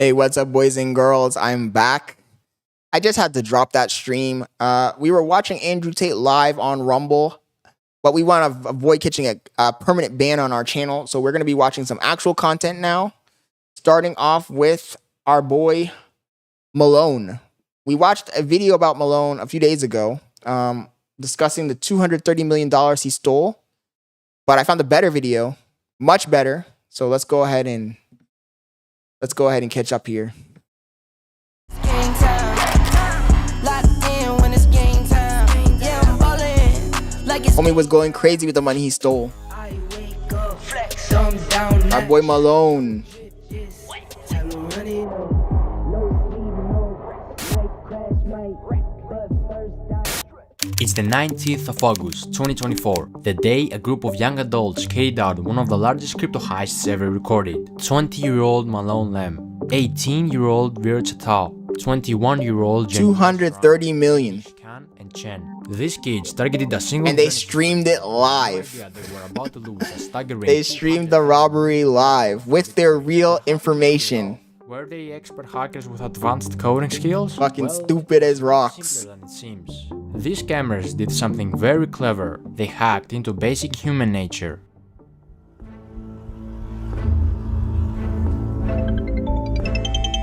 Hey, what's up, boys and girls? I'm back. I just had to drop that stream. We were watching Andrew Tate live on Rumble, but we want to avoid catching a permanent ban on our channel. So we're going to be watching some actual content now, starting off with our boy Malone. We watched a video about Malone a few days ago, discussing the $230 million he stole. But I found a better video, much better. So let's go ahead and catch up here. Homie was going crazy with the money he stole. Our boy Malone. It's the 19th of August, 2024, the day a group of young adults carried out one of the largest crypto heists ever recorded. 20-year-old Malone Lem, 18-year-old Warriyo, 21-year-old 230 million. And Chen. These kids targeted a single and they streamed it live. They were about to lose a staggering They streamed the robbery live with their real information. Were they expert hackers with advanced coding skills? Fucking stupid as rocks. Simpler than it seems. These scammers did something very clever. They hacked into basic human nature.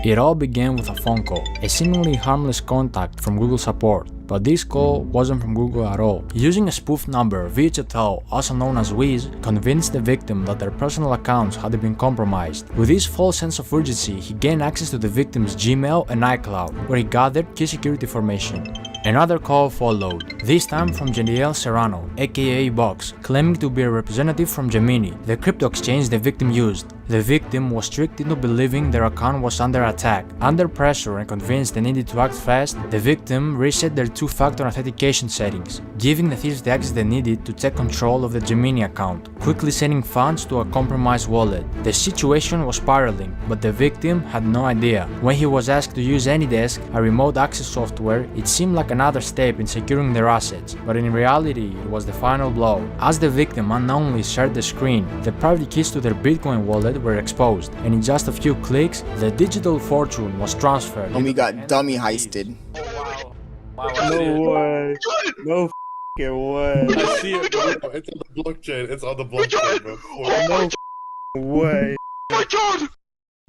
It all began with a phone call, a seemingly harmless contact from Google support. But this call wasn't from Google at all. Using a spoof number, Warriyo, also known as Wiz, convinced the victim that their personal accounts had been compromised. With this false sense of urgency, he gained access to the victim's Gmail and iCloud, where he gathered key security information. Another call followed, this time from Janiel Serrano, aka Box, claiming to be a representative from Gemini, the crypto exchange the victim used. The victim was tricked into believing their account was under attack. Under pressure and convinced they needed to act fast, the victim reset their two-factor authentication settings, giving the thieves the access they needed to take control of the Gemini account, quickly sending funds to a compromised wallet. The situation was spiraling, but the victim had no idea. When he was asked to use AnyDesk, a remote access software, it seemed like another step in securing their assets, but in reality it was the final blow. As the victim unknowingly shared the screen, the private keys to their Bitcoin wallet were exposed, and in just a few clicks, the digital fortune was transferred. And we got dummy heisted. No way. No f***ing way. I see it, bro. It's on the blockchain. It's on the blockchain, bro. No f***ing way. Oh my god!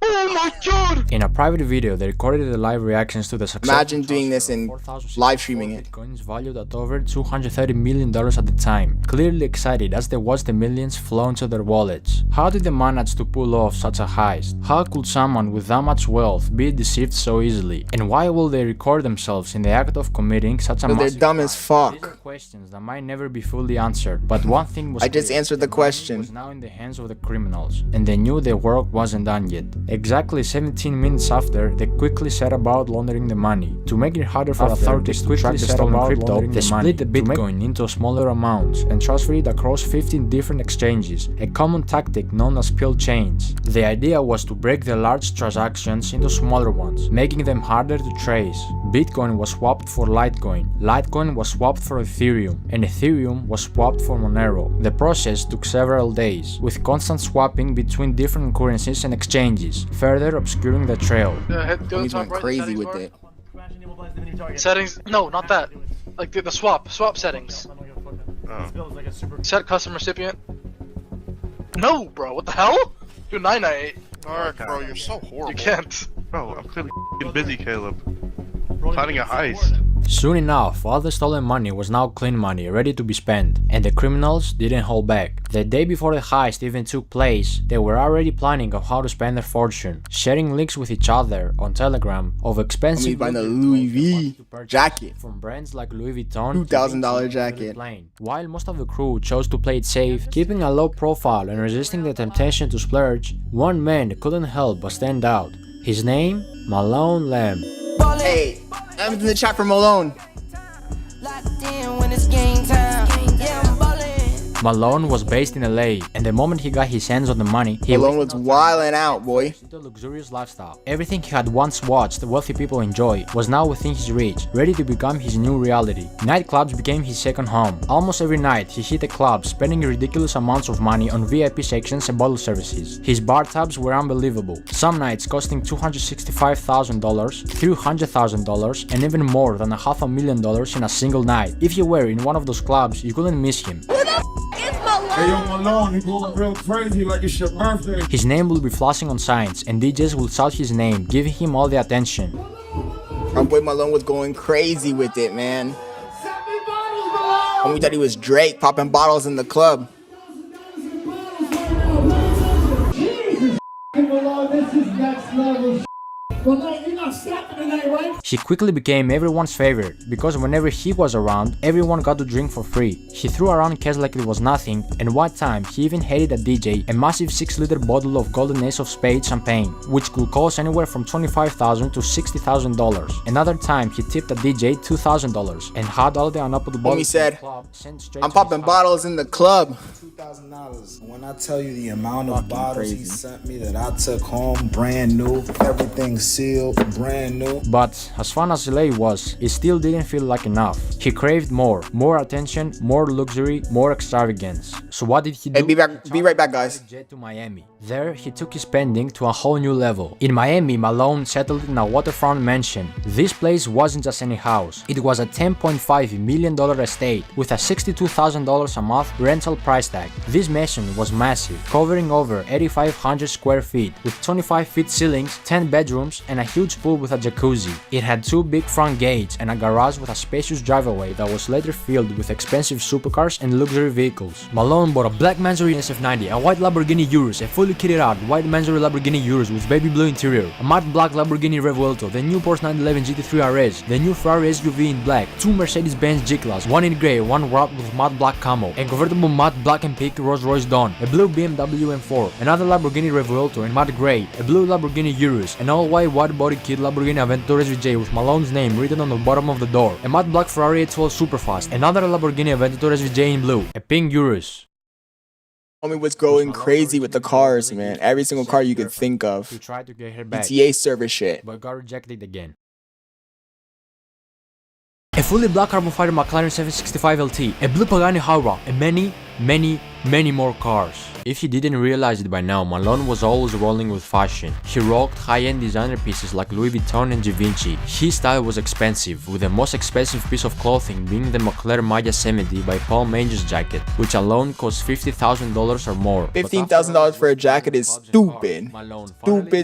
Oh my god! In a private video, they recorded the live reactions to the success. Imagine doing this and live streaming it. Bitcoins valued at over $230 million at the time, clearly excited as they watched the millions flow into their wallets. How did they manage to pull off such a heist? How could someone with that much wealth be deceived so easily? And why will they record themselves in the act of committing such a massive they're dumb as fuck. These are questions that might never be fully answered, but one thing was I just clear. answered the question. Was now in the hands of the criminals, and they knew their work wasn't done yet. Exactly 17 minutes after, they quickly set about laundering the money. To make it harder for authorities to track the stolen crypto, they split the Bitcoin into smaller amounts and transferred it across 15 different exchanges, a common tactic known as pill chains. The idea was to break the large transactions into smaller ones, making them harder to trace. Bitcoin was swapped for Litecoin, Litecoin was swapped for Ethereum, and Ethereum was swapped for Monero. The process took several days, with constant swapping between different currencies and exchanges, further obscuring the trail. He's went crazy with it. Settings? No, not that. Like the swap settings. Set custom recipient. No, bro, what the hell? Do 998. Alright, bro, you're so horrible. You can't. Bro, I'm clearly busy, Caleb. Planning a heist. Soon enough, all the stolen money was now clean money, ready to be spent, and the criminals didn't hold back. The day before the heist even took place, they were already planning on how to spend their fortune, sharing links with each other on Telegram of expensive buying a Louis V jacket from brands like Louis Vuitton, $2,000 jacket. While most of the crew chose to play it safe, keeping a low profile and resisting the temptation to splurge, one man couldn't help but stand out. His name? Malone Lem. Hey, I'm in the chat for Malone. Malone was based in LA, and the moment he got his hands on the money, he Malone was wilding out, boy. into a luxurious lifestyle. Everything he had once watched wealthy people enjoy was now within his reach, ready to become his new reality. Nightclubs became his second home. Almost every night, he hit a club, spending ridiculous amounts of money on VIP sections and bottle services. His bar tabs were unbelievable. Some nights costing $265,000, $300,000, and even more than $500,000 in a single night. If you were in one of those clubs, you couldn't miss him. Hey, yo, Malone, you going real crazy like it's your birthday. His name will be flashing on signs, and DJs will shout his name, giving him all the attention. Our boy Malone was going crazy with it, man. And we thought he was Drake popping bottles in the club. This is next level. Well, you're not stopping tonight, right? He quickly became everyone's favorite, because whenever he was around, everyone got to drink for free. He threw around cash like it was nothing, and one time he even handed a DJ a massive 6-liter bottle of Golden Ace of Spades champagne, which could cost anywhere from $25,000 to $60,000. Another time he tipped a DJ $2,000 and had all the unopened bottles Homie said, in the club sent straight I'm to his popping house. bottles in the club. $2,000. When I tell you the amount of bottles he crazy. sent me that I took home, brand new, everything sealed, brand new. But as fun as LA was, it still didn't feel like enough. He craved more attention, more luxury, more extravagance. So what did he do? Hey, be right back, guys. Jet to Miami. There, he took his spending to a whole new level. In Miami, Malone settled in a waterfront mansion. This place wasn't just any house. It was a $10.5 million estate with a $62,000 a month rental price tag. This mansion was massive, covering over 8,500 square feet, with 25-feet ceilings, 10 bedrooms, and a huge pool with a jacuzzi. It had 2 big front gates and a garage with a spacious driveway that was later filled with expensive supercars and luxury vehicles. Malone bought a black Mansory SF90, a white Lamborghini Urus, a fully kitted out white Mansory Lamborghini Urus with baby blue interior, a matte black Lamborghini Revuelto, the new Porsche 911 GT3 RS, the new Ferrari SUV in black, 2 Mercedes-Benz G-Class, 1 in grey, 1 wrapped with matte black camo, a convertible matte black and pink Rolls-Royce Dawn, a blue BMW M4, another Lamborghini Revuelto in matte grey, a blue Lamborghini Urus, an all-white wide-body kit Lamborghini Aventador SVJ with Malone's name written on the bottom of the door, a matte black Ferrari 812 Superfast, another Lamborghini Aventador SVJ in blue, a pink Urus. Homie was going crazy with the cars, man. Every single car you could think He of. tried to get her back, ETA service shit. but got rejected again. A fully black carbon fiber McLaren 765 LT, a blue Pagani Huayra, and many more cars. If you didn't realize it by now, Malone was always rolling with fashion. He rocked high-end designer pieces like Louis Vuitton and Givenchy. His style was expensive, with the most expensive piece of clothing being the Moncler Maya 70 by Paul Manges jacket, which alone cost $50,000 or more. $15,000 for a jacket is stupid.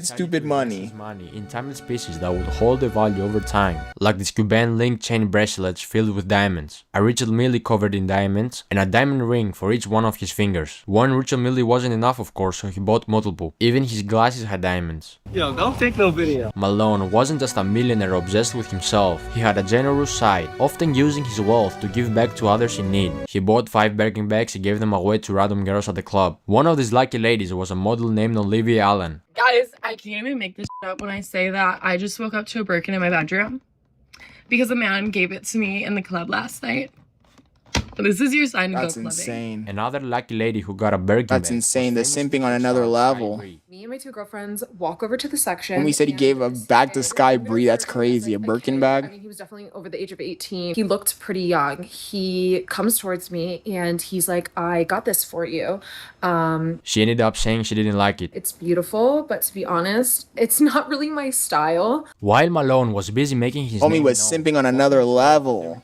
Stupid money. Money in timeless pieces that would hold the value over time, like these Cuban link chain bracelets filled with diamonds, a Rachel Millie covered in diamonds, and a diamond ring for each one of his fingers. One Rachel Millie wasn't enough, of course, so he bought multiple. Even his glasses had diamonds. Yo, don't take no video. Malone wasn't just a millionaire obsessed with himself. He had a generous side, often using his wealth to give back to others in need. He bought 5 Birkin bags and gave them away to random girls at the club. One of these lucky ladies was a model named Olivia Allen. Guys, I can't even make this up when I say that I just woke up to a Birkin in my bedroom because a man gave it to me in the club last night. This is your sign to go That's clubbing. insane. Another lucky lady who got a Birkin That's bag insane. The was famous simping for on her another style, level. Sky Bree. Me and my 2 girlfriends walk over to the section. Homie said he and gave a this bag to guy- Sky Bree. That's crazy. A Birkin kid, bag? I mean, he was definitely over the age of 18. He looked pretty young. He comes towards me and he's like, I got this for you. She ended up saying she didn't like it. It's beautiful, but to be honest, it's not really my style. While Malone was busy making his Homie name was known, simping on another level.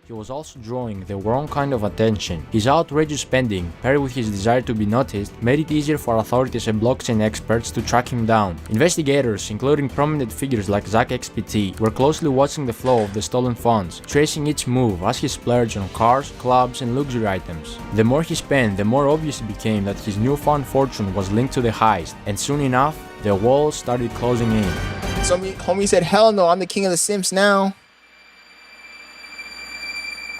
he was also drawing the wrong kind of attention. His outrageous spending, paired with his desire to be noticed, made it easier for authorities and blockchain experts to track him down. Investigators, including prominent figures like Zach XPT, were closely watching the flow of the stolen funds, tracing each move as he splurged on cars, clubs, and luxury items. The more he spent, the more obvious it became that his newfound fortune was linked to the heist, and soon enough, the walls started closing in. So homie said, hell no, I'm the king of the simps now.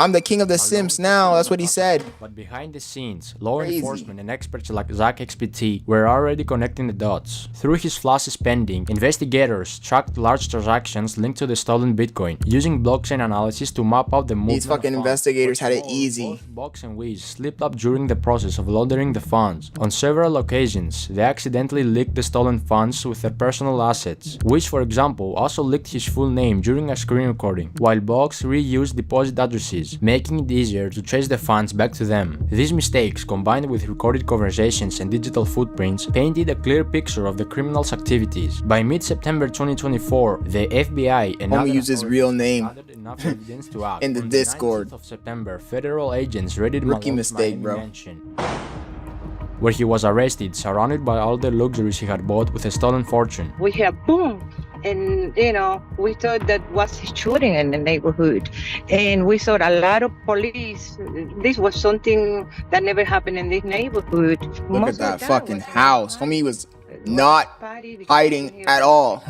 I'm the king of the Sims now. That's what he said. But behind the scenes, law Crazy. enforcement and experts like Zach XPT were already connecting the dots. Through his flashy spending, investigators tracked large transactions linked to the stolen Bitcoin, using blockchain analysis to map out the movement. These fucking investigators had it easy. Both Box and Wiz slipped up during the process of laundering the funds. On several occasions, they accidentally leaked the stolen funds with their personal assets. Wiz, for example, also leaked his full name during a screen recording, while Box reused deposit addresses, making it easier to trace the funds back to them. These mistakes, combined with recorded conversations and digital footprints, painted a clear picture of the criminals' activities. By mid-September 2024, the FBI and Homie used his real name gathered enough evidence to act. in the On Discord. 19th of September, federal agents raided Rookie Malone's mistake, Miami bro. mansion, where he was arrested, surrounded by all the luxuries he had bought with a stolen fortune. We hear boom, and we thought that was a shooting in the neighborhood, and we saw a lot of police. This was something that never happened in this neighborhood. Look at that fucking house. Homie was not hiding at all.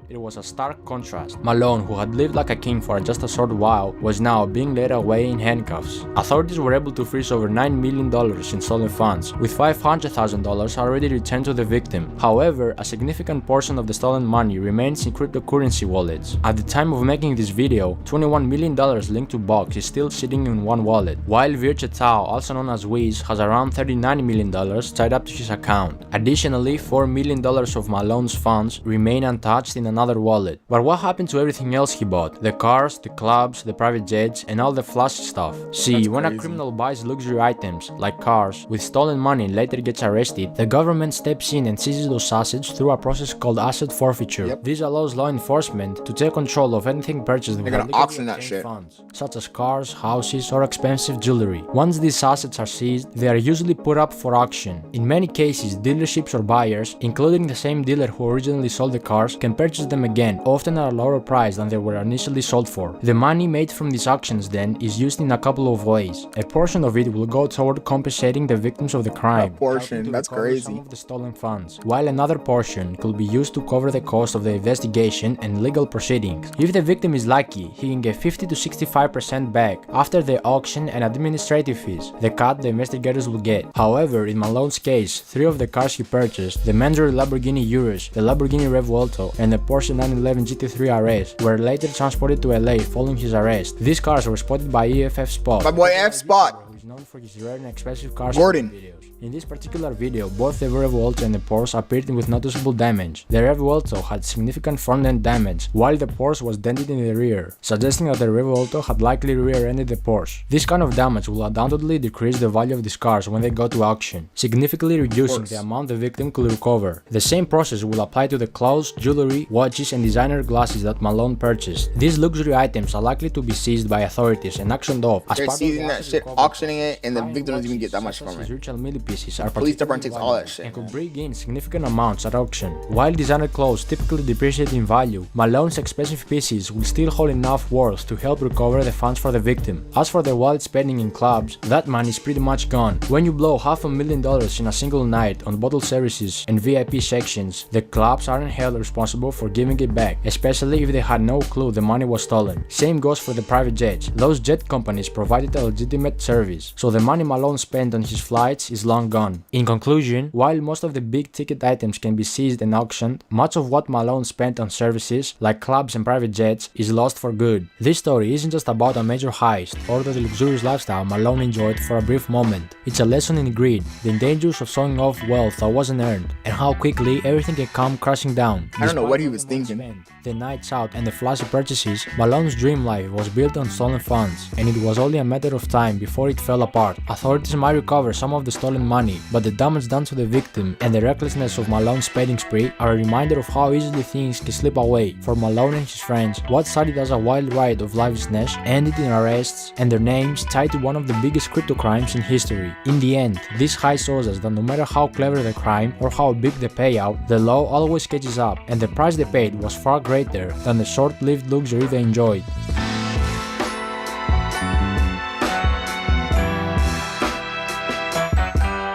It was a stark contrast. Malone, who had lived like a king for just a short while, was now being led away in handcuffs. Authorities were able to freeze over $9 million in stolen funds, with $500,000 already returned to the victim. However, a significant portion of the stolen money remains in cryptocurrency wallets. At the time of making this video, $21 million linked to Box is still sitting in one wallet, while Virch et al., also known as Wiz, has around $39 million tied up to his account. Additionally, $4 million of Malone's funds remain untouched in another wallet. But what happened to everything else he bought? The cars, the clubs, the private jets, and all the flashy stuff. See, when a criminal buys luxury items, like cars, with stolen money and later gets arrested, the government steps in and seizes those assets through a process called asset forfeiture. This allows law enforcement to take control of anything purchased with gonna auction that shit. funds, such as cars, houses, or expensive jewelry. Once these assets are seized, they are usually put up for auction. In many cases, dealerships or buyers, including the same dealer who originally sold the cars, can purchase them again, often at a lower price than they were initially sold for. The money made from these auctions then is used in a couple of ways. A portion of it will go toward compensating the victims of the crime, A portion, that's crazy. some of the stolen funds, while another portion could be used to cover the cost of the investigation and legal proceedings. If the victim is lucky, he can get 50 to 65% back after the auction and administrative fees, the cut the investigators will get. However, in Malone's case, 3 of the cars he purchased, the Mandarin Lamborghini Urus, the Lamborghini Revuelto, and the Porsche 911 GT3 RS, were later transported to LA following his arrest. These cars were spotted by EFF Spot, My boy F Spot. who is known for his rare and expensive cars Gordon. videos. In this particular video, both the Revuelto and the Porsche appeared with noticeable damage. The Revuelto had significant front-end damage, while the Porsche was dented in the rear, suggesting that the Revuelto had likely rear-ended the Porsche. This kind of damage will undoubtedly decrease the value of these cars when they go to auction, significantly reducing the amount the victim could recover. The same process will apply to the clothes, jewelry, watches, and designer glasses that Malone purchased. These luxury items are likely to be seized by authorities and auctioned off as They're part of seizing the that asset shit, recovery. auctioning it, and the Fine victim doesn't even get that watches much such from as it. ritual millipieces are Police department takes all that particularly shit, and could man. bring in significant amounts at auction. While designer clothes typically depreciate in value, Malone's expensive pieces will still hold enough worth to help recover the funds for the victim. As for the wild spending in clubs, that money is pretty much gone. When you blow $500,000 in a single night on bottle services and VIP sections, the clubs aren't held responsible for giving it back, especially if they had no clue the money was stolen. Same goes for the private jets. Those jet companies provided a legitimate service, so the money Malone spent on his flights is long gone. In conclusion, while most of the big ticket items can be seized and auctioned, much of what Malone spent on services, like clubs and private jets, is lost for good. This story isn't just about a major heist or the luxurious lifestyle Malone enjoyed for a brief moment. It's a lesson in greed, the dangers of showing off wealth that wasn't earned, and how quickly everything can come crashing down. I don't know what he was Despite the thinking. spend, the nights out and the flashy purchases, Malone's dream life was built on stolen funds, and it was only a matter of time before it fell apart. Authorities might recover some of the stolen money, but the damage done to the victim and the recklessness of Malone's spending spree are a reminder of how easily things can slip away. For Malone and his friends, what started as a wild ride of lavishness ended in arrests and their names tied to one of the biggest crypto crimes in history. In the end, this heist shows us that no matter how clever the crime or how big the payout, the law always catches up, and the price they paid was far greater than the short-lived luxury they enjoyed.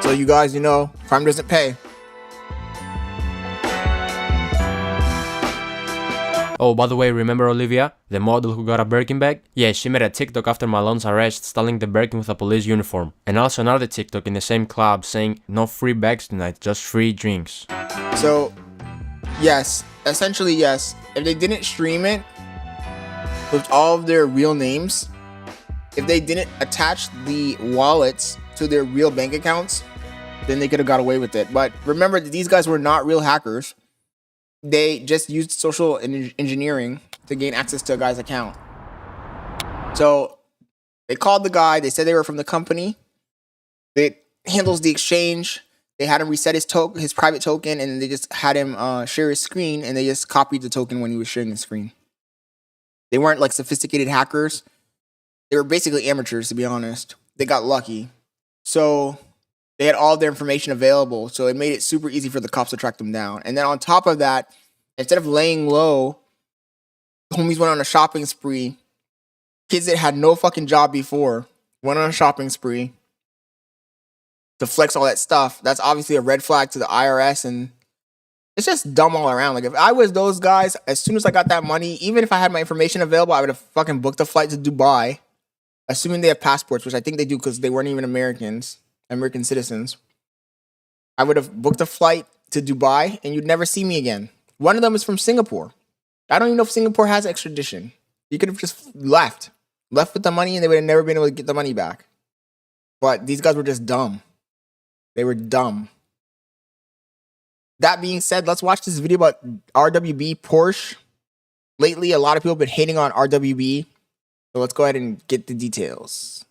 So you guys, crime doesn't pay. Oh, by the way, remember Olivia, the model who got a Birkin bag? Yeah, she made a TikTok after Malone's arrest styling the Birkin with a police uniform. And also another TikTok in the same club saying, no free bags tonight, just free drinks. So, yes, essentially yes. If they didn't stream it with all of their real names, if they didn't attach the wallets to their real bank accounts, then they could have got away with it. But remember that these guys were not real hackers. They just used social engineering to gain access to a guy's account. So they called the guy. They said they were from the company. It handles the exchange. They had him reset his private token, and they just had him share his screen, and they just copied the token when he was sharing the screen. They weren't like sophisticated hackers. They were basically amateurs, to be honest. They got lucky. So they had all their information available, so it made it super easy for the cops to track them down. And then on top of that, instead of laying low, homies went on a shopping spree. Kids that had no fucking job before went on a shopping spree to flex all that stuff. That's obviously a red flag to the IRS, and it's just dumb all around. Like, if I was those guys, as soon as I got that money, even if I had my information available, I would have fucking booked a flight to Dubai, assuming they have passports, which I think they do because they weren't even American citizens. I would have booked a flight to Dubai, and you'd never see me again. One of them is from Singapore. I don't even know if Singapore has extradition. You could have just left with the money, and they would have never been able to get the money back. But these guys were just dumb. They were dumb. That being said, let's watch this video about RWB Porsche. Lately, a lot of people have been hating on RWB. So let's go ahead and get the details.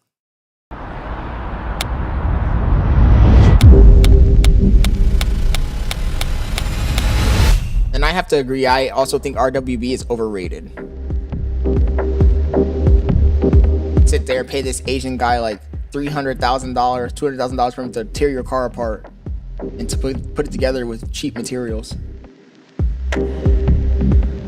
And I have to agree, I also think RWB is overrated. Sit there, pay this Asian guy like $300,000, $200,000 for him to tear your car apart and to put it together with cheap materials.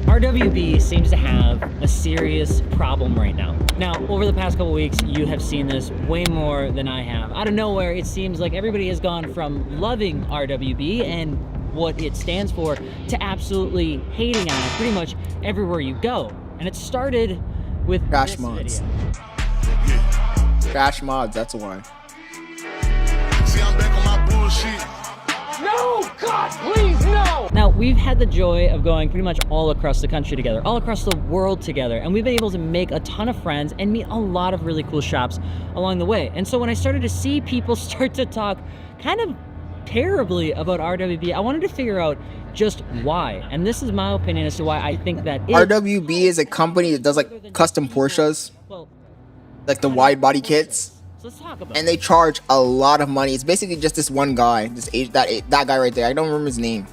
RWB seems to have a serious problem right now. Now, over the past couple weeks, you have seen this way more than I have. Out of nowhere, it seems like everybody has gone from loving RWB and what it stands for to absolutely hating on it pretty much everywhere you go. And it started with Crash this mods. video. Crash mods, that's why. See, I'm back on my bullshit. No, God, please, no! Now, we've had the joy of going pretty much all across the country together, all across the world together, and we've been able to make a ton of friends and meet a lot of really cool shops along the way. And so when I started to see people start to talk kind of terribly about RWB, I wanted to figure out just why. And this is my opinion as to why I think that is. RWB is a company that does like custom Porsches, like the wide body kits. So let's talk about and they charge a lot of money. It's basically just this one guy, that guy right there. I don't remember his name,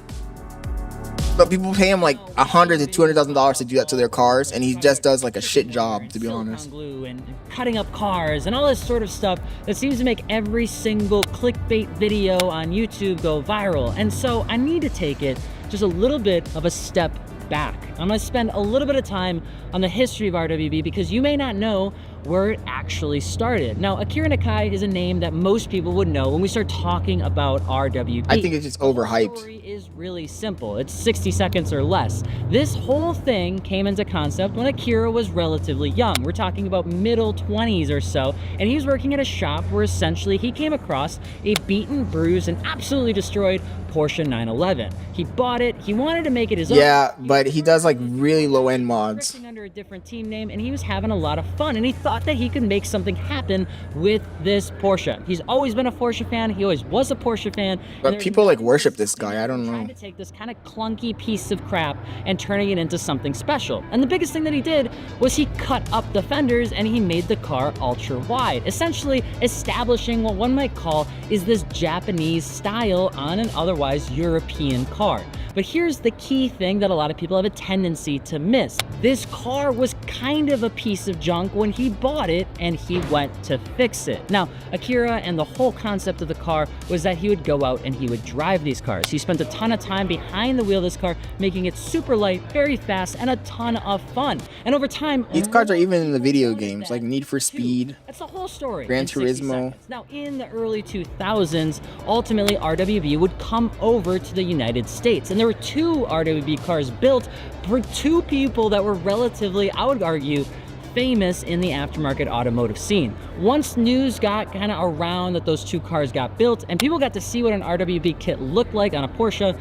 but people pay him like $100,000 to $200,000 to do that to their cars, and he just does like a shit job, to be honest. Glue and cutting up cars and all this sort of stuff that seems to make every single clickbait video on YouTube go viral. And so I need to take it just a little bit of a step back. I'm gonna spend a little bit of time on the history of RWB because you may not know where it actually started. Now, Akira Nakai is a name that most people would know when we start talking about RWB. I think it's just overhyped. The story is really simple. It's 60 seconds or less. This whole thing came into concept when Akira was relatively young. We're talking about middle 20s or so, and he was working at a shop where essentially he came across a beaten, bruised, and absolutely destroyed Porsche 911. He bought it, he wanted to make it his own. Yeah, but he does like really low-end mods. Working under a different team name, and he was having a lot of fun, and he thought that he could make something happen with this Porsche. He's always been a Porsche fan, he always was a Porsche fan. But people like worship this guy, I don't know. Trying to take this kind of clunky piece of crap and turning it into something special. And the biggest thing that he did was he cut up the fenders and he made the car ultra wide, essentially establishing what one might call is this Japanese style on an otherwise European car. But here's the key thing that a lot of people have a tendency to miss. This car was kind of a piece of junk when he bought it and he went to fix it. Now, Akira and the whole concept of the car was that he would go out and he would drive these cars. He spent a ton of time behind the wheel of this car, making it super light, very fast, and a ton of fun. And over time, these cars are even in the video games, like Need for Speed. That's the whole story. Gran Turismo. Now, in the early 2000s, ultimately RWB would come over to the United States, and there were 2 RWB cars built for 2 people that were relatively, I would argue, famous in the aftermarket automotive scene. Once news got kind of around that those 2 cars got built and people got to see what an RWB kit looked like on a Porsche,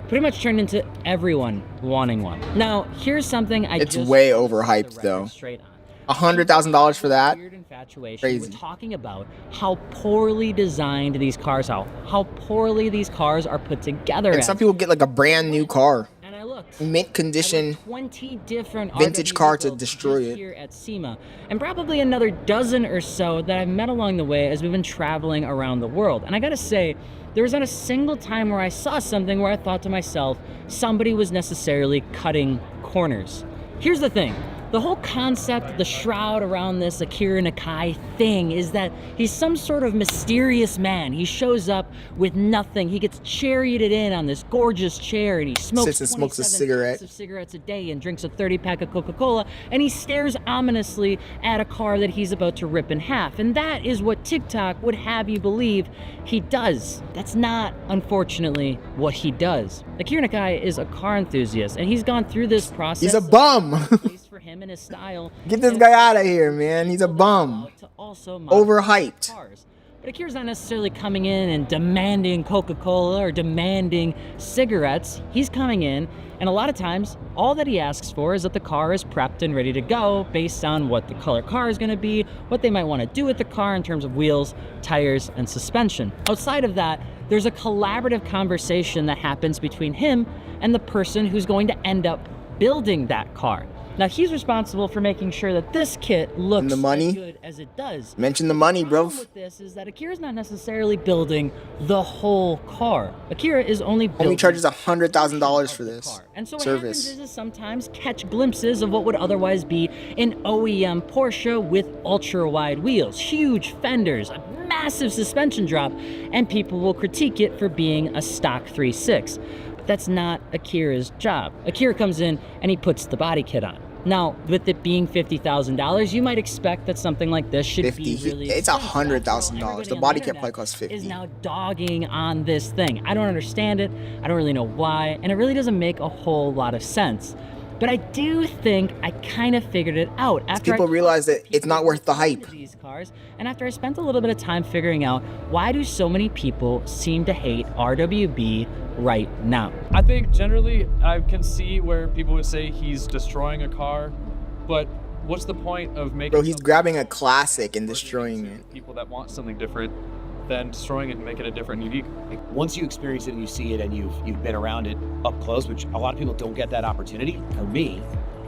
pretty much turned into everyone wanting one. Now, here's something it's way overhyped though. Straight on. $100,000 for that? Crazy. We're talking about how poorly designed these cars are, how poorly these cars are put together. And some people get like a brand new car, and I looked, mint condition, 20 different vintage car to RWB destroy just it. Here at SEMA, and probably another dozen or so that I've met along the way as we've been traveling around the world. And I gotta say, there was not a single time where I saw something where I thought to myself, somebody was necessarily cutting corners. Here's the thing. The whole concept, the shroud around this Akira Nakai thing is that he's some sort of mysterious man. He shows up with nothing. He gets charioted in on this gorgeous chair and he smokes a cigarette. Of cigarettes a day and drinks a 30-pack of Coca-Cola, and he stares ominously at a car that he's about to rip in half. And that is what TikTok would have you believe he does. That's not, unfortunately, what he does. Akira Nakai is a car enthusiast, and he's gone through this process. He's a bum. For him and his style. Get this guy out of here, man. He's a bum. Overhyped. But Akira's not necessarily coming in and demanding Coca-Cola or demanding cigarettes. He's coming in, and a lot of times, all that he asks for is that the car is prepped and ready to go based on what the color car is going to be, what they might want to do with the car in terms of wheels, tires, and suspension. Outside of that, there's a collaborative conversation that happens between him and the person who's going to end up building that car. Now, he's responsible for making sure that this kit looks as good as it does. Mention the money, bro. The problem with this is that Akira's not necessarily building the whole car. Akira is only charges $100,000 for this and so what service. happens is sometimes catch glimpses of what would otherwise be an OEM Porsche with ultra-wide wheels, huge fenders, a massive suspension drop, and people will critique it for being a stock 3.6. But that's not Akira's job. Akira comes in and he puts the body kit on. Now, with it being $50,000, you might expect that something like this should be really It's $100,000. The body kit probably costs $50,000. Is now dogging on this thing. I don't understand it. I don't really know why, and it really doesn't make a whole lot of sense. But I do think I kind of figured it out after people realize that it's not worth the hype. These cars, and after I spent a little bit of time figuring out why do so many people seem to hate RWB right now. I think generally I can see where people would say he's destroying a car, but what's the point of making? Bro, he's grabbing a classic and destroying it. People that want something different, than destroying it and making it different and unique. Once you experience it and you see it and you've been around it up close, which a lot of people don't get that opportunity. For me,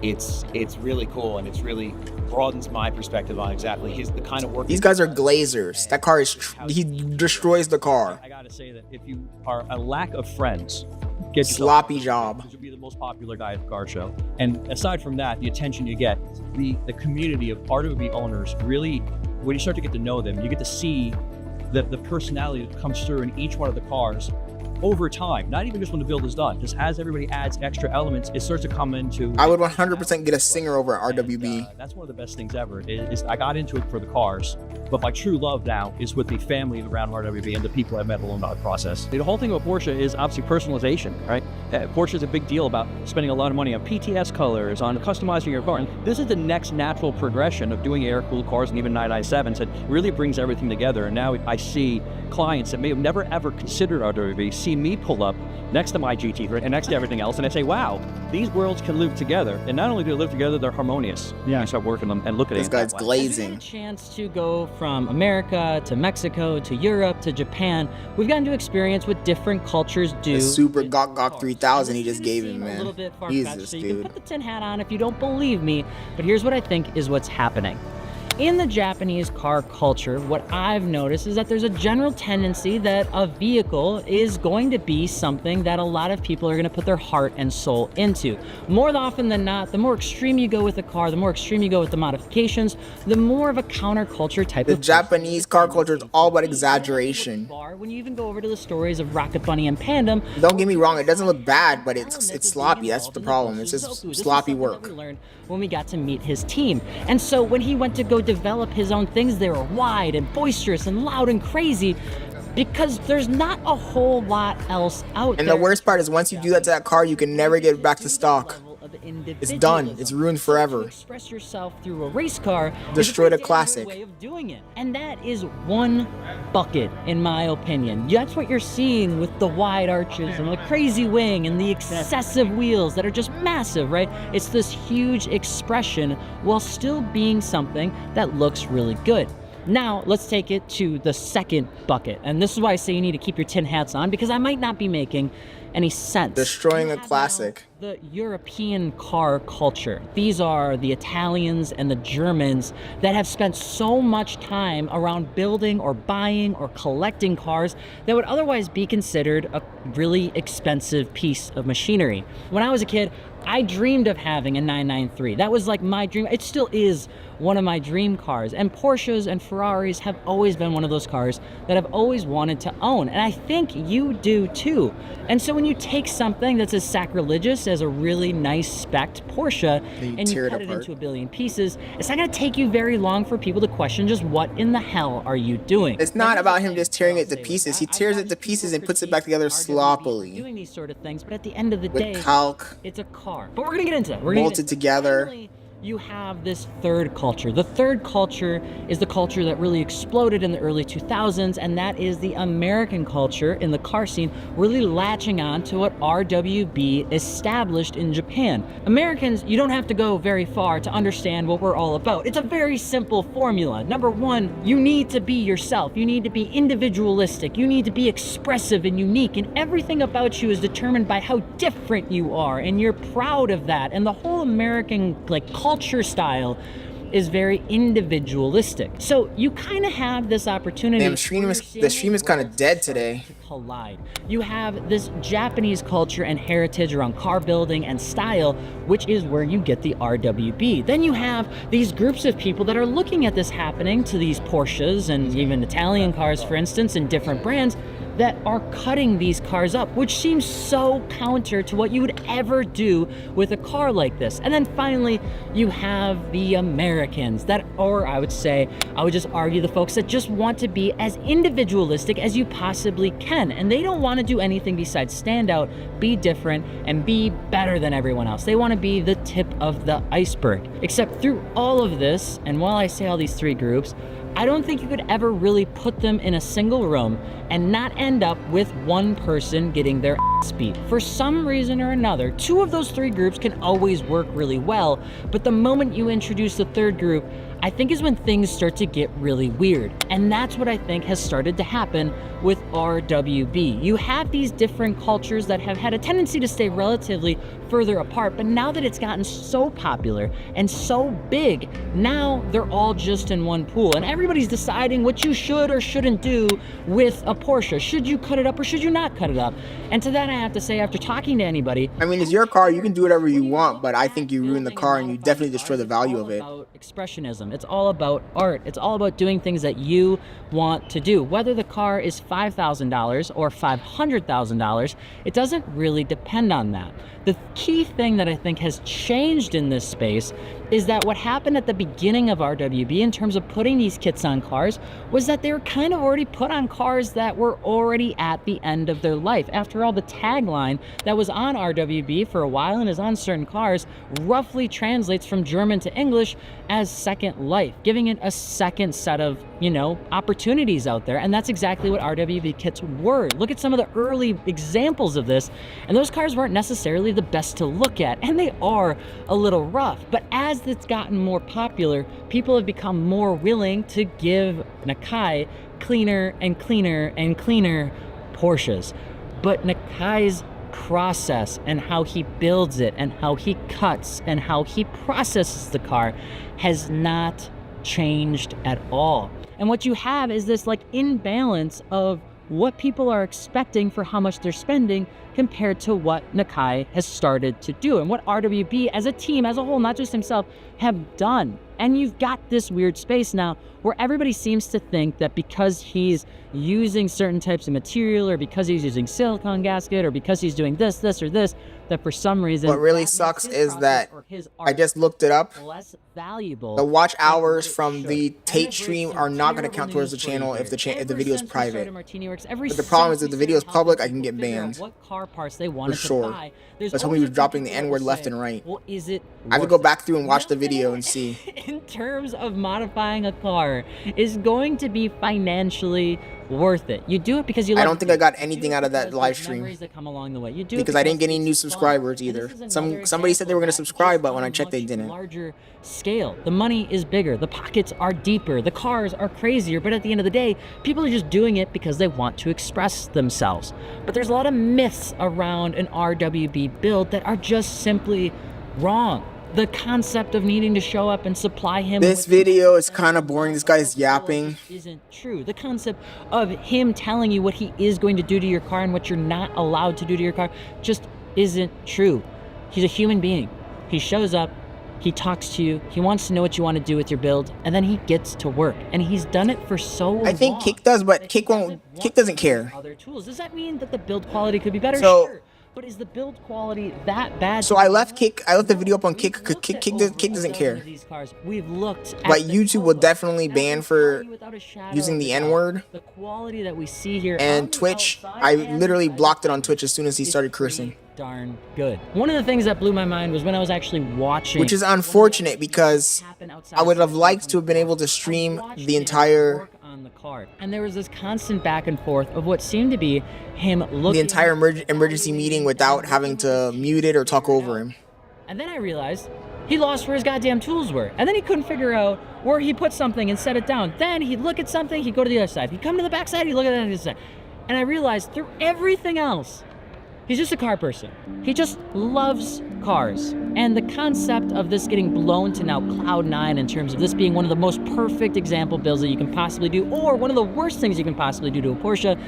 it's really cool and it's really broadens my perspective on exactly the kind of work. These guys are glazers. That car is he destroys the car. I gotta say that if you are a lack of friends, get sloppy job. You'll be the most popular guy at the car show. And aside from that, the attention you get, the community of RWB owners really, when you start to get to know them, you get to see the personality that comes through in each one of the cars over time, not even just when the build is done, just as everybody adds extra elements, it starts to come into. I would 100% get a singer over at RWB. That's one of the best things ever. Is I got into it for the cars, but my true love now is with the family around RWB and the people I met along that process. The whole thing about Porsche is obviously personalization, right? Porsche is a big deal about spending a lot of money on PTS colors, on customizing your car. And this is the next natural progression of doing air-cooled cars and even 997s that really brings everything together. And now I see clients that may have never ever considered RWB see me pull up next to my GT3 and next to everything else, and I say, wow, these worlds can live together. And not only do they live together, they're harmonious. Yeah. You start working them and look at it. This guy's glazing. As we get a chance to go from America to Mexico to Europe to Japan, we've gotten to experience what different cultures do. The super Gok 3000 he just gave him, man. A little bit Jesus, so dude. you can put the tin hat on if you don't believe me, but here's what I think is what's happening. In the Japanese car culture, what I've noticed is that there's a general tendency that a vehicle is going to be something that a lot of people are going to put their heart and soul into. More often than not, the more extreme you go with a car, the more extreme you go with the modifications, the more of a counterculture type of... The Japanese car culture is all about exaggeration. When you even go over to the stories of Rocket Bunny and Pandem... Don't get me wrong, it doesn't look bad, but it's sloppy. That's the problem. It's just sloppy work. When we got to meet his team. And so when he went to go develop his own things, they were wide and boisterous and loud and crazy because there's not a whole lot else out there. And the worst part is once you do that to that car, you can never get back to stock. It's done. It's ruined forever. Express yourself through a race car. Destroyed a classic. Way of doing it. And that is one bucket, in my opinion. That's what you're seeing with the wide arches and the crazy wing and the excessive wheels that are just massive, right? It's this huge expression while still being something that looks really good. Now, let's take it to the second bucket. And this is why I say you need to keep your tin hats on, because I might not be making any sense. Destroying a classic. The European car culture. These are the Italians and the Germans that have spent so much time around building or buying or collecting cars that would otherwise be considered a really expensive piece of machinery. When I was a kid, I dreamed of having a 993. That was like my dream. It still is one of my dream cars. And Porsches and Ferraris have always been one of those cars that I've always wanted to own. And I think you do too. And so when you take something that's as sacrilegious as a really nice spec'd Porsche and you cut it into a billion pieces, it's not gonna take you very long for people to question just what in the hell are you doing? It's not about him just tearing it to pieces. He tears it to pieces and puts it back together sloppily. Doing these sort of things, but at the end of the With day, calc. it's a car. But we're gonna get into that. Bolted together. Finally, you have this third culture. The third culture is the culture that really exploded in the early 2000s, and that is the American culture in the car scene, really latching on to what RWB established in Japan. Americans, you don't have to go very far to understand what we're all about. It's a very simple formula. Number one, you need to be yourself. You need to be individualistic. You need to be expressive and unique, and everything about you is determined by how different you are, and you're proud of that. And the whole American culture style is very individualistic. So you kind of have this opportunity. Damn, the stream is kind of dead today. Collide. You have this Japanese culture and heritage around car building and style, which is where you get the RWB. Then you have these groups of people that are looking at this happening to these Porsches and even Italian cars, for instance, and different brands that are cutting these cars up, which seems so counter to what you would ever do with a car like this. And then finally, you have the Americans that, or I would just argue the folks that just want to be as individualistic as you possibly can. And they don't want to do anything besides stand out, be different, and be better than everyone else. They want to be the tip of the iceberg. Except through all of this, and while I say all these three groups, I don't think you could ever really put them in a single room and not end up with one person getting their ass beat. For some reason or another, two of those three groups can always work really well, but the moment you introduce the third group, I think is when things start to get really weird. And that's what I think has started to happen with RWB. You have these different cultures that have had a tendency to stay relatively further apart, but now that it's gotten so popular and so big, now they're all just in one pool, and everybody's deciding what you should or shouldn't do with a Porsche. Should you cut it up or should you not cut it up? And to that I have to say, after talking to anybody, I mean, it's your car, you can do whatever you want, but I think you ruin the car and you definitely destroy the value of it. Expressionism. It's all about art. It's all about doing things that you want to do. Whether the car is $5,000 or $500,000, it doesn't really depend on that. The key thing that I think has changed in this space is that what happened at the beginning of RWB in terms of putting these kits on cars was that they were kind of already put on cars that were already at the end of their life. After all, the tagline that was on RWB for a while and is on certain cars roughly translates from German to English as second life, giving it a second set of, opportunities out there. And that's exactly what RWB kits were. Look at some of the early examples of this, and those cars weren't necessarily the best to look at, and they are a little rough. But as it's gotten more popular, people have become more willing to give Nakai cleaner and cleaner and cleaner Porsches. But Nakai's process and how he builds it and how he cuts and how he processes the car has not changed at all. And what you have is this like imbalance of what people are expecting for how much they're spending compared to what Nakai has started to do and what RWB as a team, as a whole, not just himself, have done. And you've got this weird space now where everybody seems to think that because he's using certain types of material, or because he's using silicone gasket, or because he's doing this, or this, that for some reason... What really sucks is that I just looked it up. Less valuable. The watch hours from the Tate stream are not going to count towards the channel if the video is private. But the problem is if the video is public, I can get banned. What car parts they For sure. That's when we were dropping the N-word left and right. Well, is it I have to go back through and watch the video and see. In terms of modifying a car is going to be financially worth it. You do it because you like I don't think I got anything out of that live stream that come along the way. You do because I didn't get any new subscribers either. Somebody said they were going to subscribe, but when I checked, they didn't. Larger scale. The money is bigger. The pockets are deeper. The cars are crazier. But at the end of the day, people are just doing it because they want to express themselves. But there's a lot of myths around an RWB build that are just simply wrong. The concept of needing to show up and supply him this video is kind of boring. This guy's yapping. Isn't true. The concept of him telling you what he is going to do to your car and what you're not allowed to do to your car just isn't true. He's a human being. He shows up, he talks to you, he wants to know what you want to do with your build, and then he gets to work. And he's done it for so long. I think Kick does, but Kick doesn't care. Other tools. Does that mean that the build quality could be better? So, sure. But is the build quality that bad? So I left the video up on Kick because Kick doesn't care. We've looked at but YouTube will definitely ban for using the N-word. The quality that we see here. And Twitch, I literally blocked it on Twitch as soon as he started cursing. Darn good. One of the things that blew my mind was when I was actually watching. Which is unfortunate because I would have liked to have been able to stream the entire card. And there was this constant back and forth of what seemed to be him looking the entire emergency meeting without having to mute it or talk over him. And then I realized he lost where his goddamn tools were. And then he couldn't figure out where he put something and set it down. Then he'd look at something, he'd go to the other side. He'd come to the back side, he'd look at the other side. And I realized through everything else, he's just a car person. He just loves cars. And the concept of this getting blown to now cloud 9 in terms of this being one of the most perfect example builds that you can possibly do, or one of the worst things you can possibly do to a Porsche,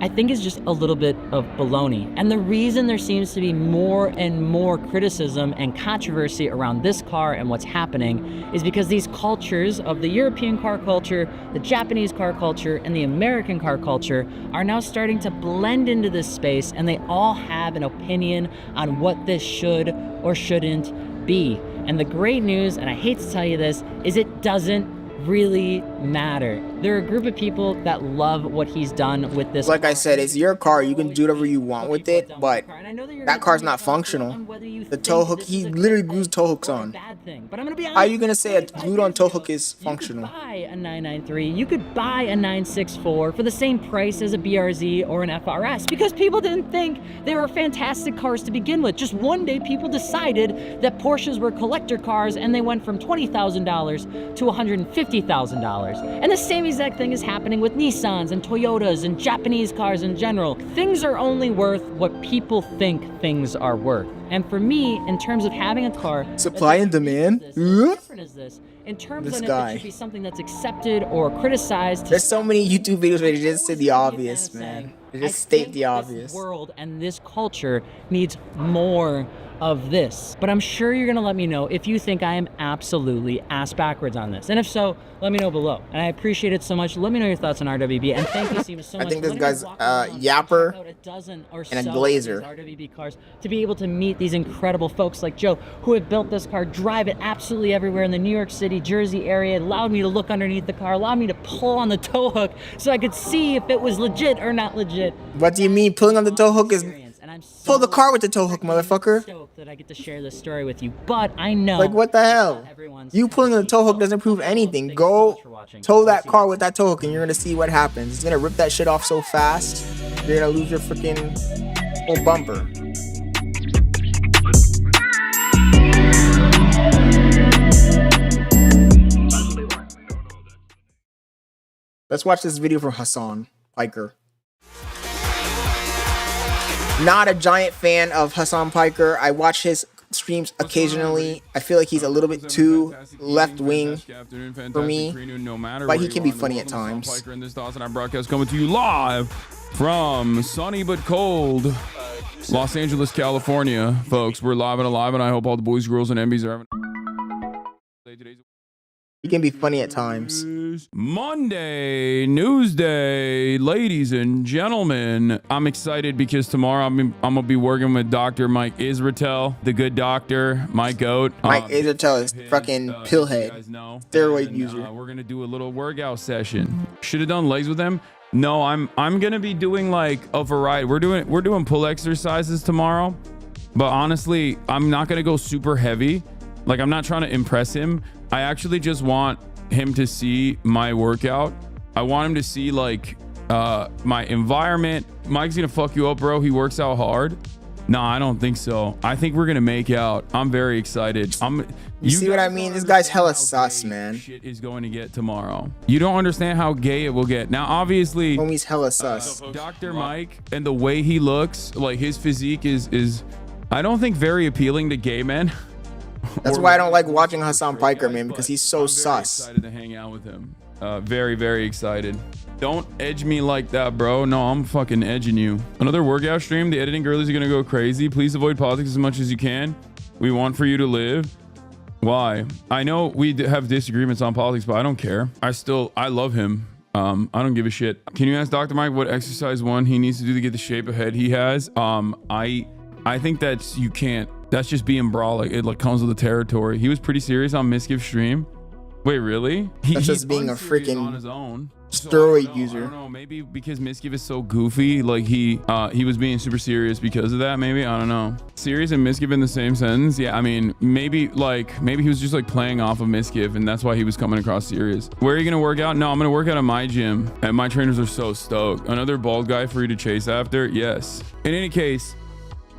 I think is just a little bit of baloney. And the reason there seems to be more and more criticism and controversy around this car and what's happening is because these cultures of the European car culture, the Japanese car culture, and the American car culture are now starting to blend into this space, and they all have an opinion on what this should or shouldn't be. And the great news, and I hate to tell you this, is it doesn't really matter. There are a group of people that love what he's done with this. Like I said, it's your car. You can do whatever you want with it, but that car's not functional. The tow hook, he literally glues tow hooks on. How are you going to say a glued on tow hook is functional? You could buy a 993, you could buy a 964 for the same price as a BRZ or an FRS because people didn't think they were fantastic cars to begin with. Just one day people decided that Porsches were collector cars and they went from $20,000 to $150,000. And the same exact thing is happening with Nissans and Toyotas and Japanese cars in general. Things are only worth what people think things are worth. And for me, in terms of having a car, supply and demand, different is this. In terms of it should be something that's accepted or criticized. There's so many YouTube videos where they just say the obvious, man. They just state the obvious. This world and this culture needs more of this. But I'm sure you're gonna let me know if you think I am absolutely ass backwards on this. And if so, let me know below. And I appreciate it so much. Let me know your thoughts on RWB. And thank you, Steven, so much. I think this guy's yapper and a glazer. RWB cars to be able to meet these incredible folks like Joe who have built this car, drive it absolutely everywhere in the New York City, Jersey area, allowed me to look underneath the car, allowed me to pull on the tow hook so I could see if it was legit or not legit. What do you mean pulling on the tow hook is pull the car with the tow hook, motherfucker? Stoked that I get to share this story with you, but I know. Like what the hell? You pulling on the tow hook doesn't prove anything. Go tow that car with that tow hook, and you're gonna see what happens. It's gonna rip that shit off so fast, you're gonna lose your freaking whole bumper. Let's watch this video from Hassan Piker. Not a giant fan of Hassan Piker. I watch his streams occasionally. I feel like he's a little bit too left-wing for me, but he can be funny at times. In this Dawson, our broadcast coming to you live from sunny but cold Los Angeles, California, folks. We're live and alive, and I hope all the boys, girls, and MBs are having. He can be funny at times. Monday, news day, ladies and gentlemen. I'm excited because tomorrow I'm gonna be working with Dr. Mike Israetel, the good doctor, my goat. Mike Israetel is fucking pillhead, steroid user. We're gonna do a little workout session. Should have done legs with him. No, I'm gonna be doing like a variety. We're doing pull exercises tomorrow, but honestly, I'm not gonna go super heavy. Like, I'm not trying to impress him. I actually just want him to see my workout. I want him to see like my environment. Mike's gonna fuck you up, bro. He works out hard. No, I don't think so. I think we're gonna make out. I'm very excited. You see what I mean? This guy's hella sus, man. Shit is going to get tomorrow. You don't understand how gay it will get. Now, obviously, homie's hella sus. Dr. Mike and the way he looks, like his physique is I don't think very appealing to gay men. That's why I don't like watching Hassan Piker, man, because he's so sus. Excited to hang out with him. Very, very excited. Don't edge me like that, bro. No, I'm fucking edging you. Another workout stream. The editing girlies are gonna go crazy. Please avoid politics as much as you can. We want for you to live. Why? I know we have disagreements on politics, but I don't care. I love him. I don't give a shit. Can you ask Dr. Mike what exercise one he needs to do to get the shape of head he has? I think that's, you can't. That's just being brolic. It like comes with the territory. He was pretty serious on Misgive stream. Wait, really? That's just being a freaking on his own steroid user. I don't know. Maybe because Misgive is so goofy, like he was being super serious because of that. Maybe, I don't know. Serious and Misgive in the same sentence. Yeah, I mean, maybe he was just like playing off of Misgive, and that's why he was coming across serious. Where are you gonna work out? No, I'm gonna work out at my gym, and my trainers are so stoked. Another bald guy for you to chase after? Yes. In any case.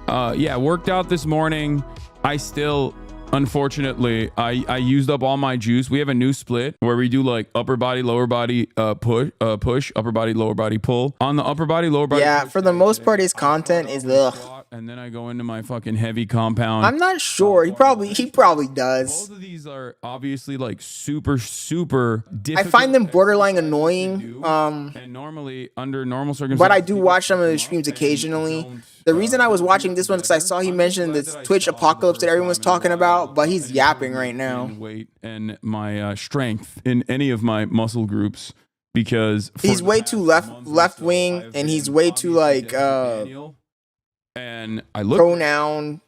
Yeah, worked out this morning. I still, unfortunately, I used up all my juice. We have a new split where we do like upper body, lower body, push, upper body, lower body, pull. On the upper body, lower body. Yeah, for the most part, his content is ugh. And then I go into my fucking heavy compound. I'm not sure. He probably does. Both of these are obviously like super difficult. I find them borderline annoying. And normally under normal circumstances, but I do watch some of his streams occasionally. The reason I was watching this one is because I saw he mentioned this Twitch apocalypse that everyone's talking about, but he's yapping right now. Weight and my strength in any of my muscle groups, because he's way too left wing, and he's way too like and I look pronoun,